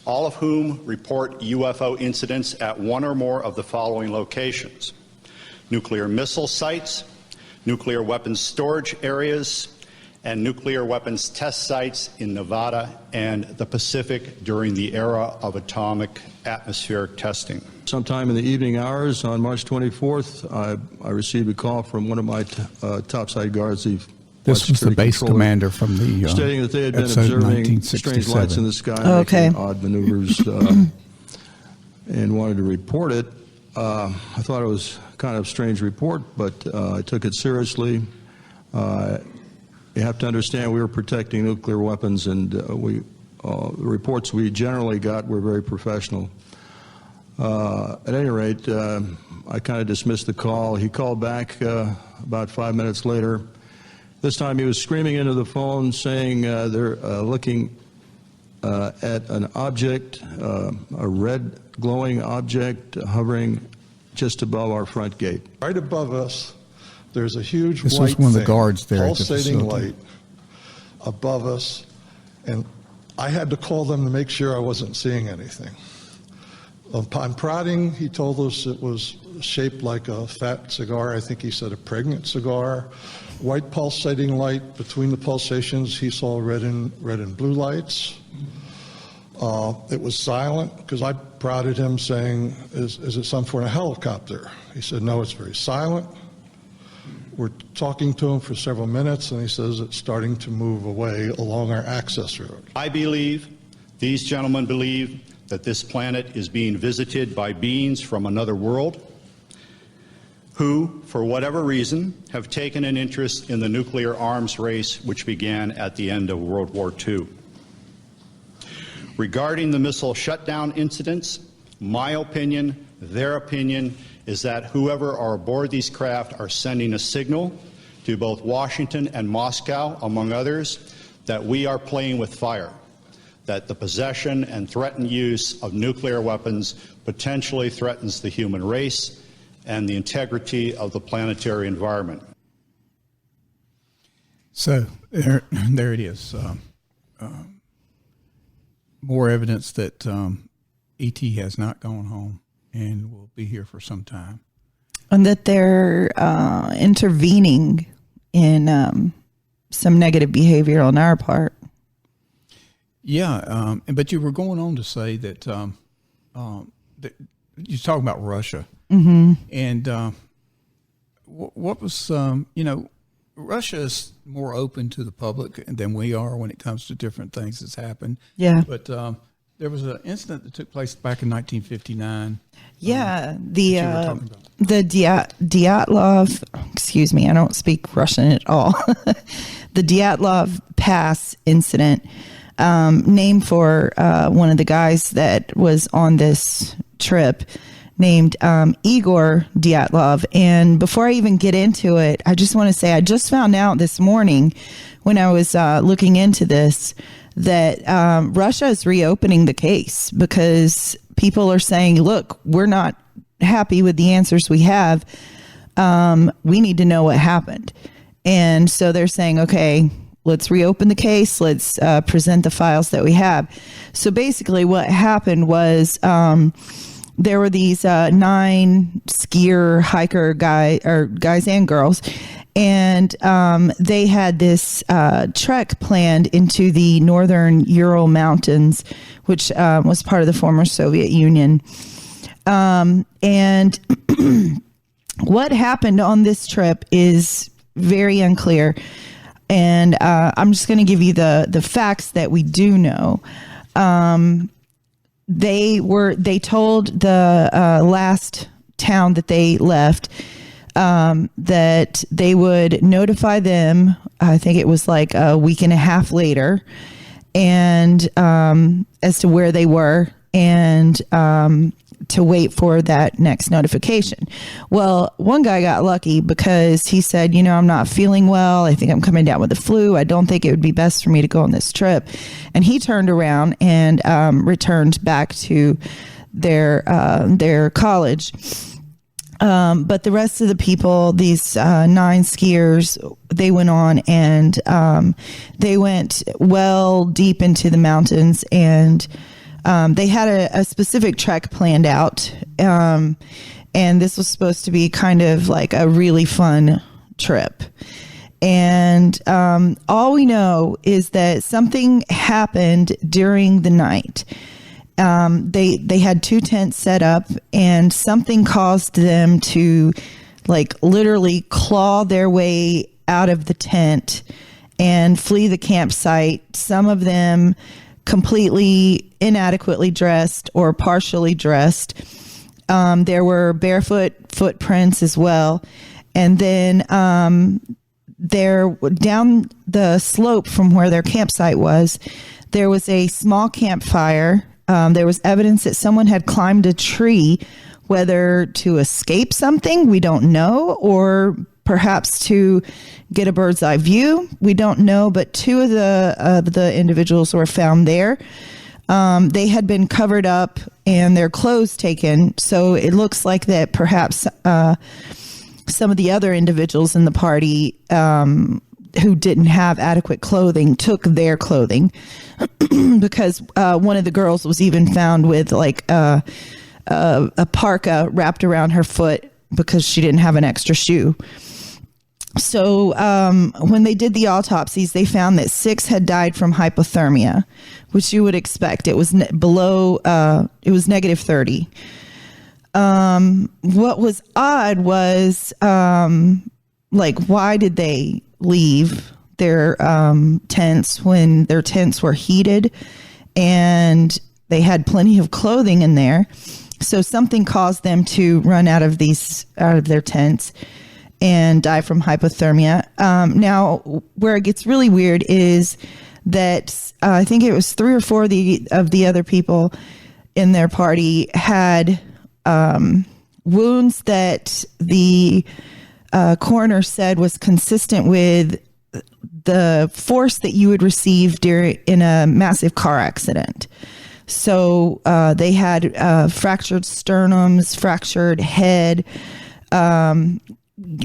all of whom report UFO incidents at one or more of the following locations: nuclear missile sites, nuclear weapons storage areas, and nuclear weapons test sites in Nevada and the Pacific during the era of atomic atmospheric testing. Sometime in the evening hours on March 24th, I received a call from one of my topside guards. This was the base commander from the stating that they had been observing strange lights in the sky, making odd maneuvers, and wanted to report it. I thought it was kind of a strange report, but I took it seriously. You have to understand we were protecting nuclear weapons, and the reports we generally got were very professional. At any rate, I kind of dismissed the call. He called back about 5 minutes later. This time he was screaming into the phone saying they're looking at an object, a red glowing object hovering just above our front gate. Right above us, there's a huge this white was one of the thing, guards there pulsating at the light above us, and I had to call them to make sure I wasn't seeing anything. Upon prodding, he told us it was shaped like a fat cigar. I think he said a pregnant cigar. White pulsating light. Between the pulsations, he saw red and blue lights. It was silent because I prodded him saying, is it some sort of helicopter? He said, no, it's very silent. We're talking to him for several minutes, and he says it's starting to move away along our access road. I believe, these gentlemen believe, that this planet is being visited by beings from another world who, for whatever reason, have taken an interest in the nuclear arms race which began at the end of World War II. Regarding the missile shutdown incidents, my opinion, their opinion, is that whoever are aboard these craft are sending a signal to both Washington and Moscow, among others, that we are playing with fire, that the possession and threatened use of nuclear weapons potentially threatens the human race, and the integrity of the planetary environment. So there it is. More evidence that ET has not gone home and will be here for some time. And that they're intervening in some negative behavior on our part. Yeah, but you were going on to say that, that you're talking about Russia. Mm-hmm. And what was, Russia is more open to the public than we are when it comes to different things that's happened. Yeah. But there was an incident that took place back in 1959. Yeah, the Dyatlov, excuse me, I don't speak Russian at all. The Dyatlov Pass incident, named for one of the guys that was on this trip, named Igor Dyatlov. And before I even get into it, I just want to say I just found out this morning when I was looking into this that Russia is reopening the case because people are saying, look, we're not happy with the answers we have. We need to know what happened. And so they're saying, okay, let's reopen the case. Let's present the files that we have. So basically what happened was there were these 9 skier hiker guys and girls, and they had this trek planned into the northern Ural Mountains, which was part of the former Soviet Union. And what happened on this trip is very unclear. And I'm just going to give you the facts that we do know. They told the last town that they left that they would notify them. I think it was like a week and a half later, and as to where they were, and to wait for that next notification. Well, one guy got lucky because he said, I'm not feeling well. I think I'm coming down with the flu. I don't think it would be best for me to go on this trip. And he turned around and returned back to their college. But the rest of the people, these 9 skiers, they went on and they went well deep into the mountains, and they had a specific trek planned out. And this was supposed to be kind of like a really fun trip. And all we know is that something happened during the night. They had 2 tents set up, and something caused them to literally claw their way out of the tent and flee the campsite. Some of them completely inadequately dressed or partially dressed. There were barefoot footprints as well. And then there, down the slope from where their campsite was, there was a small campfire. There was evidence that someone had climbed a tree, whether to escape something, we don't know, or perhaps to get a bird's eye view. We don't know, but 2 of the individuals were found there. They had been covered up and their clothes taken. So it looks like that perhaps some of the other individuals in the party who didn't have adequate clothing took their clothing because one of the girls was even found with a parka wrapped around her foot because she didn't have an extra shoe. So when they did the autopsies, they found that 6 had died from hypothermia, which you would expect. It was below, it was negative 30. What was odd was, why did they leave their tents when their tents were heated and they had plenty of clothing in there? So something caused them to run out of their tents and die from hypothermia. Now, where it gets really weird is that I think it was 3 or 4 of the other people in their party had wounds that the coroner said was consistent with the force that you would receive in a massive car accident. So they had fractured sternums, fractured head,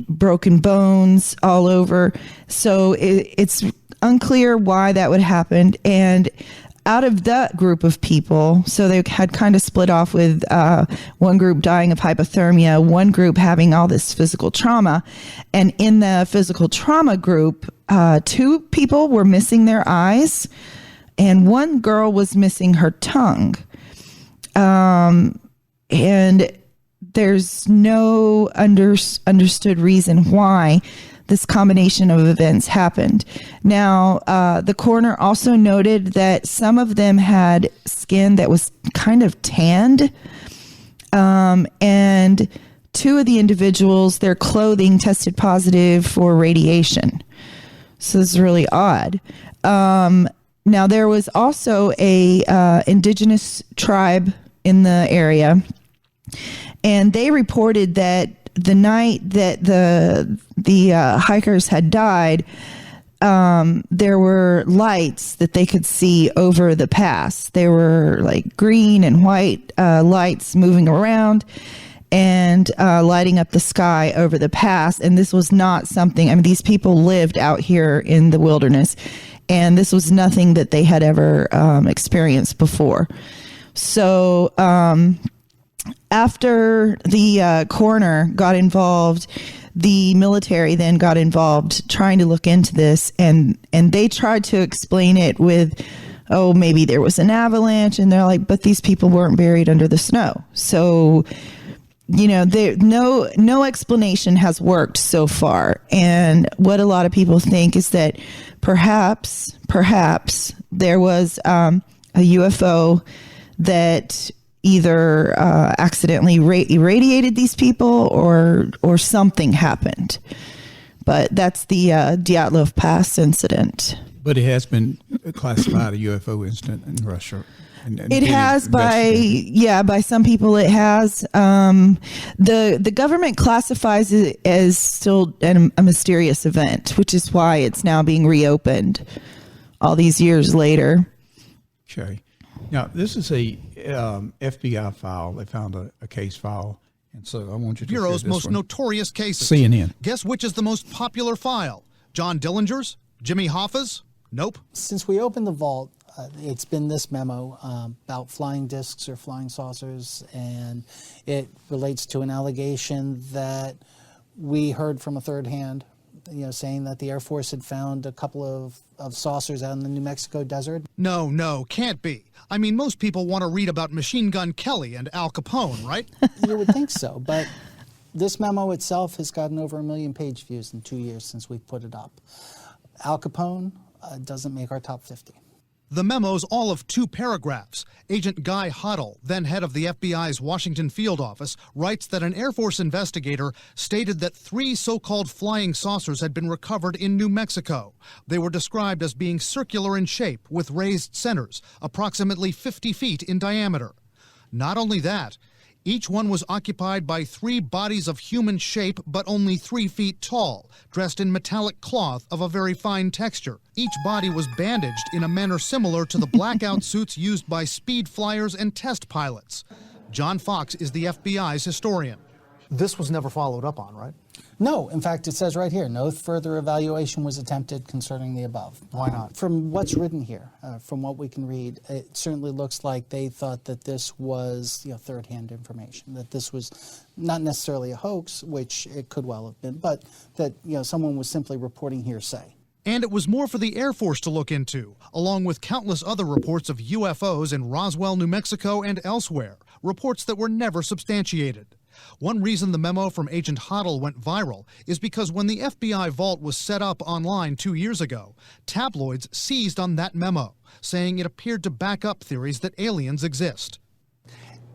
broken bones all over. So it's unclear why that would happen. And out of that group of people, so they had kind of split off with one group dying of hypothermia, one group having all this physical trauma. And in the physical trauma group, 2 people were missing their eyes, and one girl was missing her tongue. And there's no understood reason why this combination of events happened. Now, the coroner also noted that some of them had skin that was kind of tanned, and 2 of the individuals, their clothing tested positive for radiation. So this is really odd. Now, there was also a indigenous tribe in the area, and they reported that the night that the hikers had died, there were lights that they could see over the pass. They were like green and white lights moving around and lighting up the sky over the pass. And this was not something, I mean, these people lived out here in the wilderness, and this was nothing that they had ever experienced before. So after the coroner got involved, the military then got involved trying to look into this, and they tried to explain it with, oh, maybe there was an avalanche, and they're like, but these people weren't buried under the snow. So, you know, no explanation has worked so far. And what a lot of people think is that perhaps there was a UFO that either accidentally irradiated these people or something happened. But that's the Dyatlov Pass incident. But it has been classified a UFO incident in Russia. It has by some people. It has. The government classifies it as still a mysterious event, which is why it's now being reopened all these years later. Okay. Now, this is a FBI file. They found a case file, and so I want you to Bureau's most notorious cases. CNN. Guess which is the most popular file? John Dillinger's? Jimmy Hoffa's? Nope. Since we opened the vault, it's been this memo about flying discs or flying saucers, and it relates to an allegation that we heard from a third hand, saying that the Air Force had found a couple of saucers out in the New Mexico desert. No, can't be. I mean, most people want to read about Machine Gun Kelly and Al Capone, right? You would think so, but this memo itself has gotten over 1 million page views in 2 years since we put it up. Al Capone doesn't make our top 50. The memo's all of 2 paragraphs. Agent Guy Huddle, then head of the FBI's Washington field office, writes that an Air Force investigator stated that 3 so-called flying saucers had been recovered in New Mexico. They were described as being circular in shape with raised centers, approximately 50 feet in diameter. Not only that, each one was occupied by 3 bodies of human shape, but only 3 feet tall, dressed in metallic cloth of a very fine texture. Each body was bandaged in a manner similar to the blackout suits used by speed flyers and test pilots. John Fox is the FBI's historian. This was never followed up on, right? No, in fact, it says right here, no further evaluation was attempted concerning the above. Why not? From what's written here, from what we can read, it certainly looks like they thought that this was third-hand information, that this was not necessarily a hoax, which it could well have been, but that someone was simply reporting hearsay. And it was more for the Air Force to look into, along with countless other reports of UFOs in Roswell, New Mexico, and elsewhere, reports that were never substantiated. One reason the memo from Agent Hoddle went viral is because when the FBI vault was set up online 2 years ago, tabloids seized on that memo, saying it appeared to back up theories that aliens exist.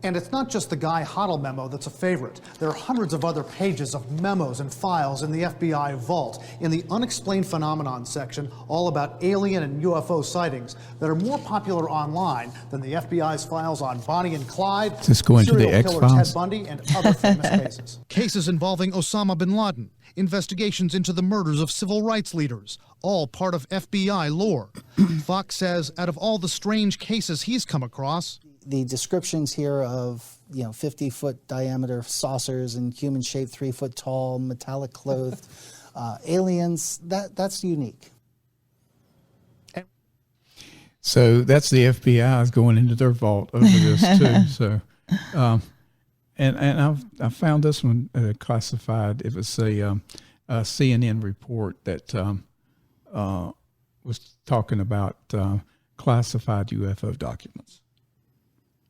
And it's not just the Guy Hoddle memo that's a favorite. There are hundreds of other pages of memos and files in the FBI vault in the unexplained phenomenon section, all about alien and UFO sightings that are more popular online than the FBI's files on Bonnie and Clyde, serial killer Ted Bundy, and other famous cases. Cases involving Osama bin Laden, investigations into the murders of civil rights leaders, all part of FBI lore. Fox says out of all the strange cases he's come across, the descriptions here of 50-foot diameter saucers and human-shaped, 3-foot tall, metallic clothed aliens. That's unique. So that's the FBI is going into their vault over this too. So, and I found this one classified. It was a CNN report that was talking about classified UFO documents.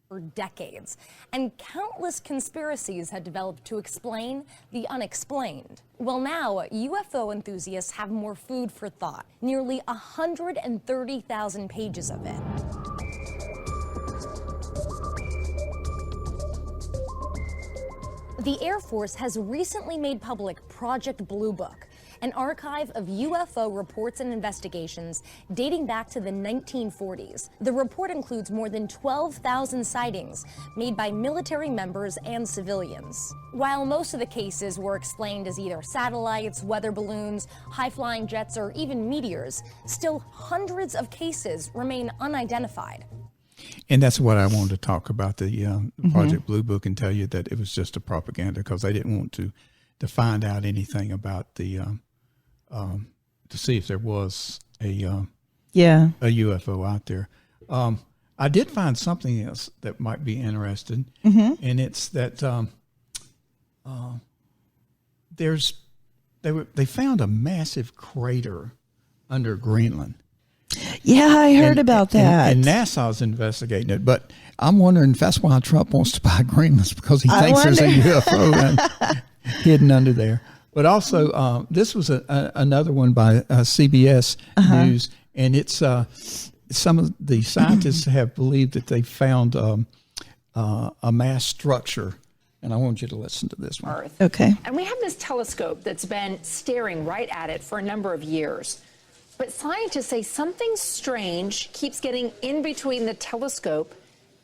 For decades, and countless conspiracies had developed to explain the unexplained. Well, now UFO enthusiasts have more food for thought, nearly 130,000 pages of it. The Air Force has recently made public Project Blue Book, an archive of UFO reports and investigations dating back to the 1940s. The report includes more than 12,000 sightings made by military members and civilians. While most of the cases were explained as either satellites, weather balloons, high-flying jets, or even meteors, still hundreds of cases remain unidentified. And that's what I wanted to talk about, the Project Blue Book, and tell you that it was just a propaganda because they didn't want to find out anything about the to see if there was a UFO out there. I did find something else that might be interesting, and it's that they found a massive crater under Greenland. Yeah, I heard about that. And NASA's investigating it, but I'm wondering if that's why Trump wants to buy Greenland, because he thinks there's a UFO hidden under there. But also, this was another one by CBS News, and it's some of the scientists have believed that they found a mass structure. And I want you to listen to this one. Earth. Okay. And we have this telescope that's been staring right at it for a number of years. But scientists say something strange keeps getting in between the telescope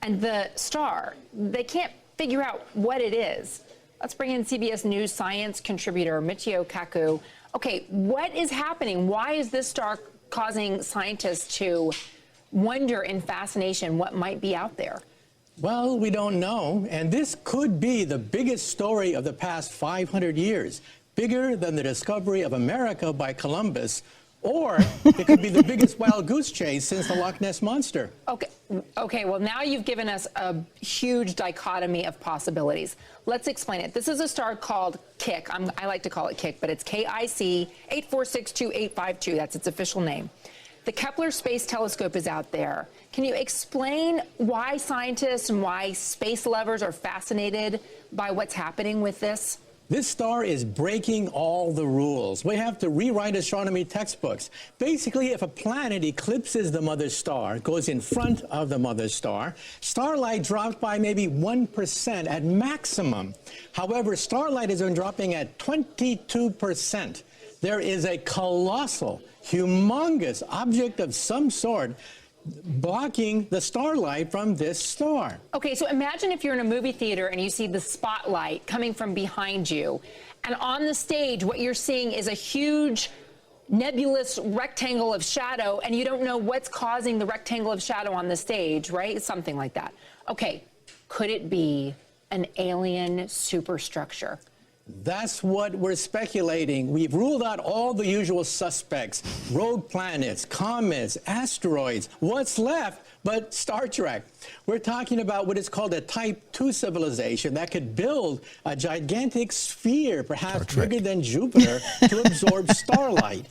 and the star. They can't figure out what it is. Let's bring in CBS News science contributor Michio Kaku. Okay, what is happening? Why is this star causing scientists to wonder in fascination what might be out there? Well, we don't know, and this could be the biggest story of the past 500 years, bigger than the discovery of America by Columbus, or it could be the biggest wild goose chase since the Loch Ness Monster. Okay, well, now you've given us a huge dichotomy of possibilities. Let's explain it. This is a star called KIC. I like to call it KIC, but it's KIC 8462852. That's its official name. The Kepler Space Telescope is out there. Can you explain why scientists and why space lovers are fascinated by what's happening with this? This star is breaking all the rules. We have to rewrite astronomy textbooks. Basically, if a planet eclipses the mother star, goes in front of the mother star, starlight drops by maybe 1% at maximum. However, starlight has been dropping at 22%. There is a colossal, humongous object of some sort blocking the starlight from this star. Okay, so imagine if you're in a movie theater and you see the spotlight coming from behind you, and on the stage what you're seeing is a huge nebulous rectangle of shadow, and you don't know what's causing the rectangle of shadow on the stage, right? Something like that. Okay, could it be an alien superstructure? That's what we're speculating. We've ruled out all the usual suspects, rogue planets, comets, asteroids. What's left but Star Trek? We're talking about what is called a Type 2 civilization that could build a gigantic sphere, perhaps bigger than Jupiter, to absorb starlight.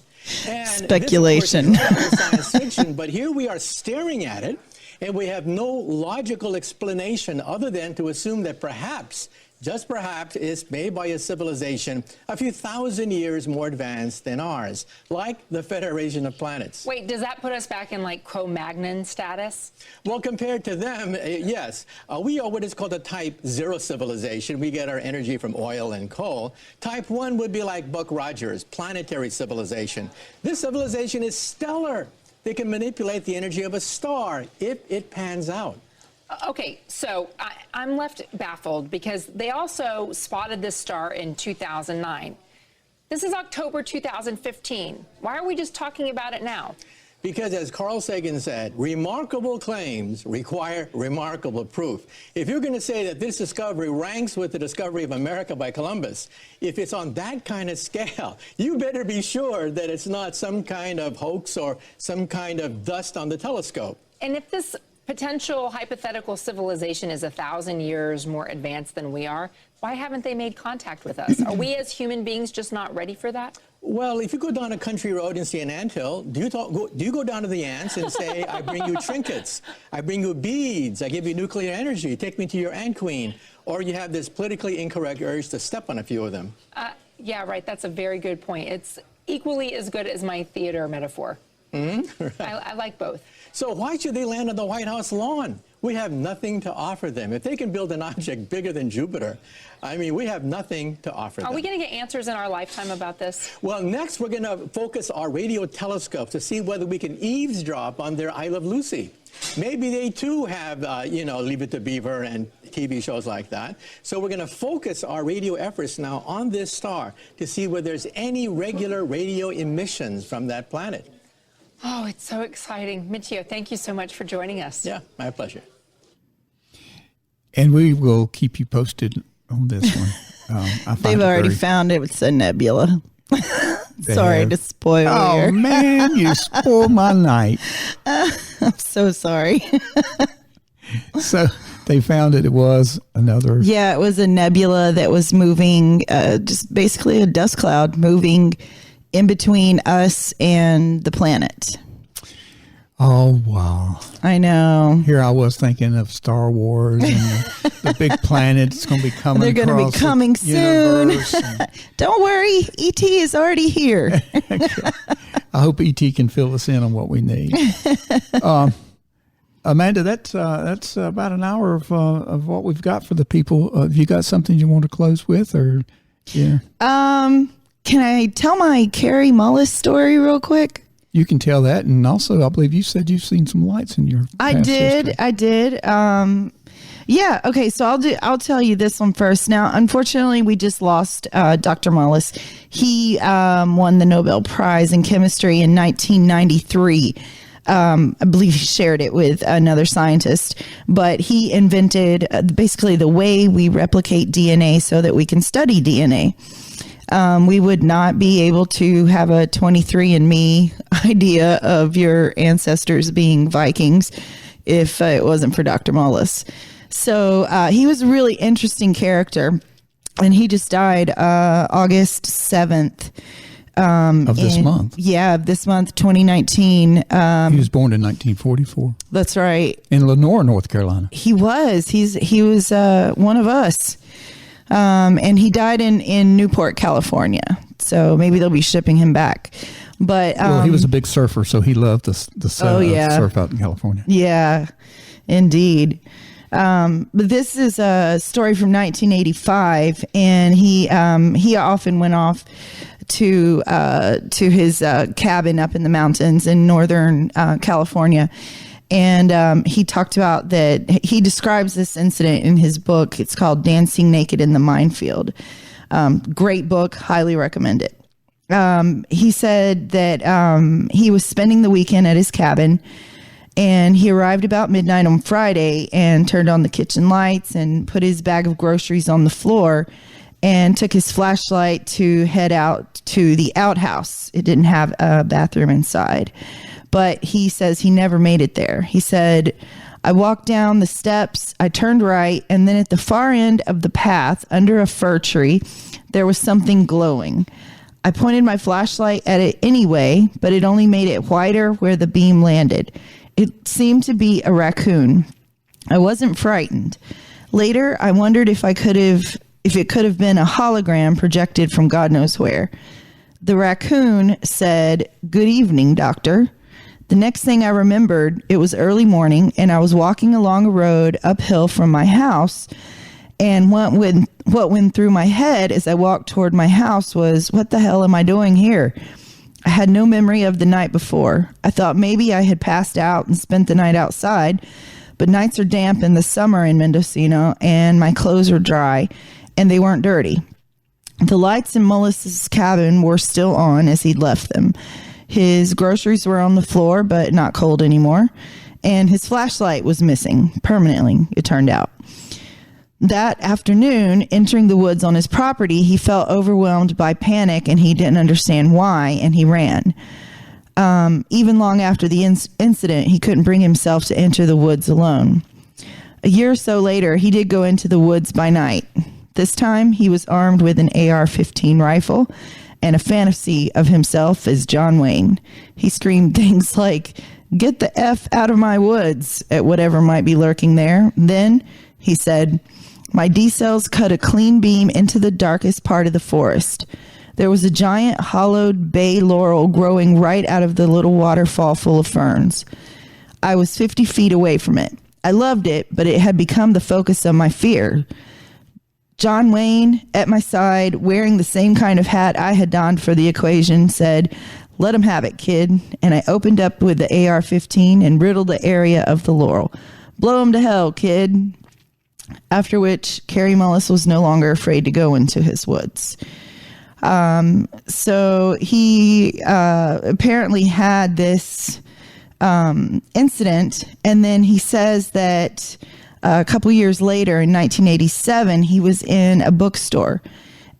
And speculation. This, of course, is science fiction, but here we are staring at it, and we have no logical explanation other than to assume that perhaps, just perhaps, it's made by a civilization a few thousand years more advanced than ours, like the Federation of Planets. Wait, does that put us back in like Cro-Magnon status? Well, compared to them, yes. We are what is called a Type 0 civilization. We get our energy from oil and coal. Type 1 would be like Buck Rogers, planetary civilization. This civilization is stellar. They can manipulate the energy of a star if it pans out. Okay, so I'm left baffled because they also spotted this star in 2009. This is October 2015. Why are we just talking about it now? Because as Carl Sagan said, remarkable claims require remarkable proof. If you're going to say that this discovery ranks with the discovery of America by Columbus, if it's on that kind of scale, you better be sure that it's not some kind of hoax or some kind of dust on the telescope. And if this potential hypothetical civilization is 1,000 years more advanced than we are, why haven't they made contact with us? Are we as human beings just not ready for that? Well, if you go down a country road and see an anthill, do you go down to the ants and say, I bring you trinkets, I bring you beads, I give you nuclear energy, take me to your ant queen? Or you have this politically incorrect urge to step on a few of them? Yeah, right. That's a very good point. It's equally as good as my theater metaphor. Mm-hmm. Right. I like both. So why should they land on the White House lawn? We have nothing to offer them. If they can build an object bigger than Jupiter, I mean, we have nothing to offer them. Are we going to get answers in our lifetime about this? Well, next we're going to focus our radio telescope to see whether we can eavesdrop on their I Love Lucy. Maybe they too have, Leave It to Beaver and TV shows like that. So we're going to focus our radio efforts now on this star to see whether there's any regular radio emissions from that planet. Oh, it's so exciting. Mitchio, thank you so much for joining us. Yeah, my pleasure. And we will keep you posted on this one. They've already found it. It's a nebula. Sorry to spoil you. Oh, man, you spoiled my night. I'm so sorry. So they found it. It was another. Yeah, it was a nebula that was moving, just basically a dust cloud moving in between us and the planet. Oh, wow. I know. Here I was thinking of Star Wars and the big planets going to be coming. They're going to be coming soon. Don't worry. ET is already here. I hope ET can fill us in on what we need. Amanda, that's about an hour of what we've got for the people. Have you got something you want to close with, or yeah? Can I tell my Carrie Mullis story real quick? You can tell that, and also I believe you said you've seen some lights in your. I did. Yeah. Okay. So I'll tell you this one first. Now, unfortunately, we just lost Dr. Mullis. He won the Nobel Prize in Chemistry in 1993. I believe he shared it with another scientist, but he invented basically the way we replicate DNA so that we can study DNA. We would not be able to have a 23andMe idea of your ancestors being Vikings if it wasn't for Dr. Mullis. So he was a really interesting character, and he just died August 7th. Of this month. Yeah, this month, 2019. He was born in 1944. That's right. In Lenore, North Carolina. He was. He was one of us. And he died in Newport, California. So maybe they'll be shipping him back. But well, he was a big surfer, so he loved the surf out in California. Yeah, indeed. But this is a story from 1985, and he often went off to his cabin up in the mountains in Northern California. And he talked about that. He describes this incident in his book. It's called Dancing Naked in the Minefield. Great book. Highly recommend it. He said that he was spending the weekend at his cabin, and he arrived about midnight on Friday and turned on the kitchen lights and put his bag of groceries on the floor and took his flashlight to head out to the outhouse. It didn't have a bathroom inside. But he says he never made it there. He said, I walked down the steps, I turned right, and then at the far end of the path, under a fir tree, there was something glowing. I pointed my flashlight at it anyway, but it only made it whiter where the beam landed. It seemed to be a raccoon. I wasn't frightened. Later, I wondered if it could have been a hologram projected from God knows where. The raccoon said, "Good evening, doctor." The next thing I remembered, it was early morning, and I was walking along a road uphill from my house, and what went through my head as I walked toward my house was, what the hell am I doing here? I had no memory of the night before. I thought maybe I had passed out and spent the night outside, but nights are damp in the summer in Mendocino, and my clothes were dry, and they weren't dirty. The lights in Mullis's cabin were still on as he'd left them. His groceries were on the floor, but not cold anymore. And his flashlight was missing permanently, it turned out. That afternoon, entering the woods on his property, he felt overwhelmed by panic and he didn't understand why, and he ran. Even long after the incident, he couldn't bring himself to enter the woods alone. A year or so later, he did go into the woods by night. This time, he was armed with an AR-15 rifle and a fantasy of himself as John Wayne. He screamed things like, "Get the F out of my woods," at whatever might be lurking there. Then, he said, "My D-cells cut a clean beam into the darkest part of the forest. There was a giant hollowed bay laurel growing right out of the little waterfall full of ferns. I was 50 feet away from it. I loved it, but it had become the focus of my fear. John Wayne, at my side, wearing the same kind of hat I had donned for the occasion, said, 'Let him have it, kid.' And I opened up with the AR-15 and riddled the area of the laurel. 'Blow him to hell, kid.' After which, Kerry Mullis was no longer afraid to go into his woods." So he apparently had this incident, and then he says that a couple years later, in 1987, he was in a bookstore,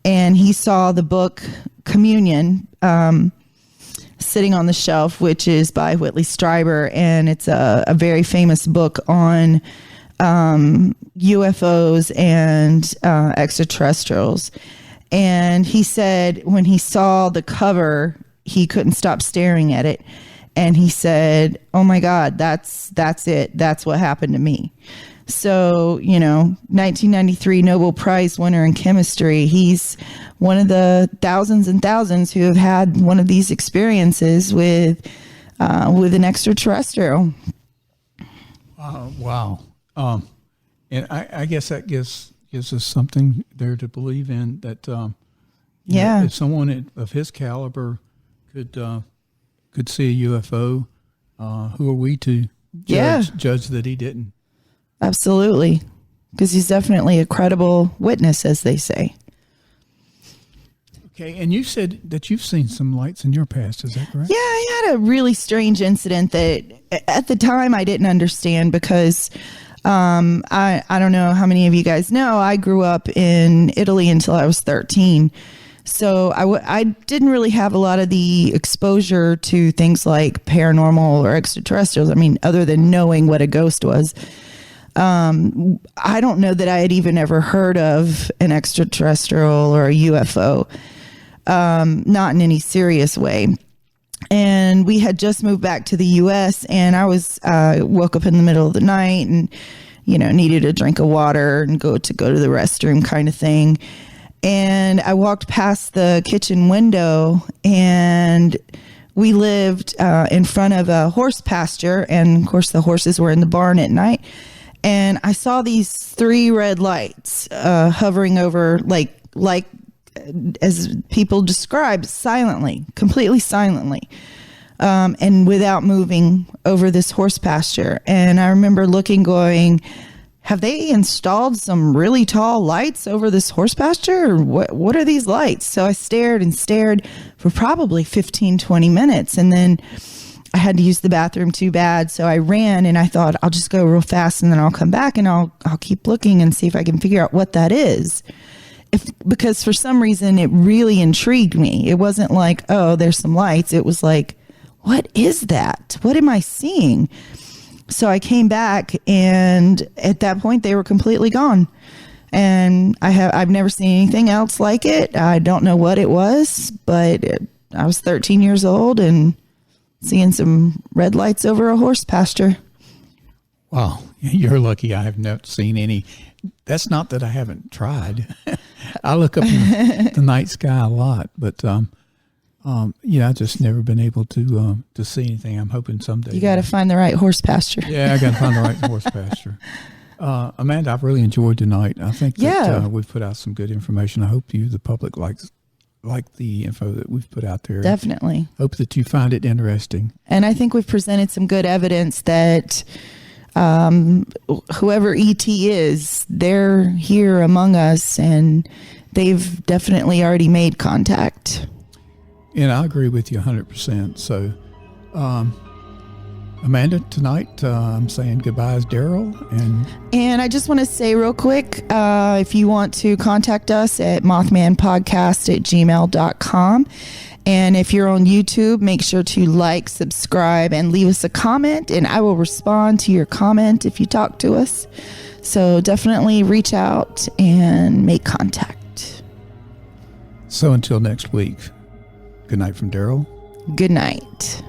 and he saw the book Communion sitting on the shelf, which is by Whitley Strieber, and it's a very famous book on UFOs and extraterrestrials. And he said when he saw the cover, he couldn't stop staring at it. And he said, "Oh my God, that's it. That's what happened to me." So, 1993 Nobel Prize winner in chemistry. He's one of the thousands and thousands who have had one of these experiences with an extraterrestrial. Wow. And I guess that gives us something there to believe in, that if someone of his caliber could see a UFO, who are we to judge that he didn't? Absolutely, because he's definitely a credible witness, as they say. Okay, and you said that you've seen some lights in your past, is that correct? Yeah, I had a really strange incident that at the time I didn't understand, because I don't know how many of you guys know, I grew up in Italy until I was 13. So I didn't really have a lot of the exposure to things like paranormal or extraterrestrials. I mean, other than knowing what a ghost was. I don't know that I had even ever heard of an extraterrestrial or a UFO, not in any serious way. And we had just moved back to the U.S. and I woke up in the middle of the night and, needed a drink of water and go to the restroom kind of thing. And I walked past the kitchen window, and we lived in front of a horse pasture. And of course the horses were in the barn at night. And I saw these 3 red lights hovering over, like as people describe, silently, completely silently, and without moving over this horse pasture. And I remember looking, going, have they installed some really tall lights over this horse pasture? Or what are these lights? So I stared and stared for probably 15, 20 minutes. And then I had to use the bathroom too bad. So I ran, and I thought I'll just go real fast and then I'll come back and I'll keep looking and see if I can figure out what that is. Because for some reason it really intrigued me. It wasn't like, oh, there's some lights. It was like, what is that? What am I seeing? So I came back, and at that point they were completely gone. And I've never seen anything else like it. I don't know what it was, but I was 13 years old and seeing some red lights over a horse pasture. Wow, you're lucky. I have not seen any. That's not that I haven't tried. I look up in the night sky a lot, but I've just never been able to see anything. I'm hoping someday. You got to find the right horse pasture. Yeah, I got to find the right horse pasture. Amanda, I've really enjoyed tonight. I think that we've put out some good information. I hope the public like the info that we've put out there. Definitely. Hope that you find it interesting. And I think we've presented some good evidence that whoever ET is, they're here among us, and they've definitely already made contact. And I agree with you 100%. So, Amanda, tonight I'm saying goodbye as Daryl. And I just want to say real quick, if you want to contact us at mothmanpodcast@gmail.com. And if you're on YouTube, make sure to like, subscribe, and leave us a comment. And I will respond to your comment if you talk to us. So definitely reach out and make contact. So until next week, good night from Daryl. Good night.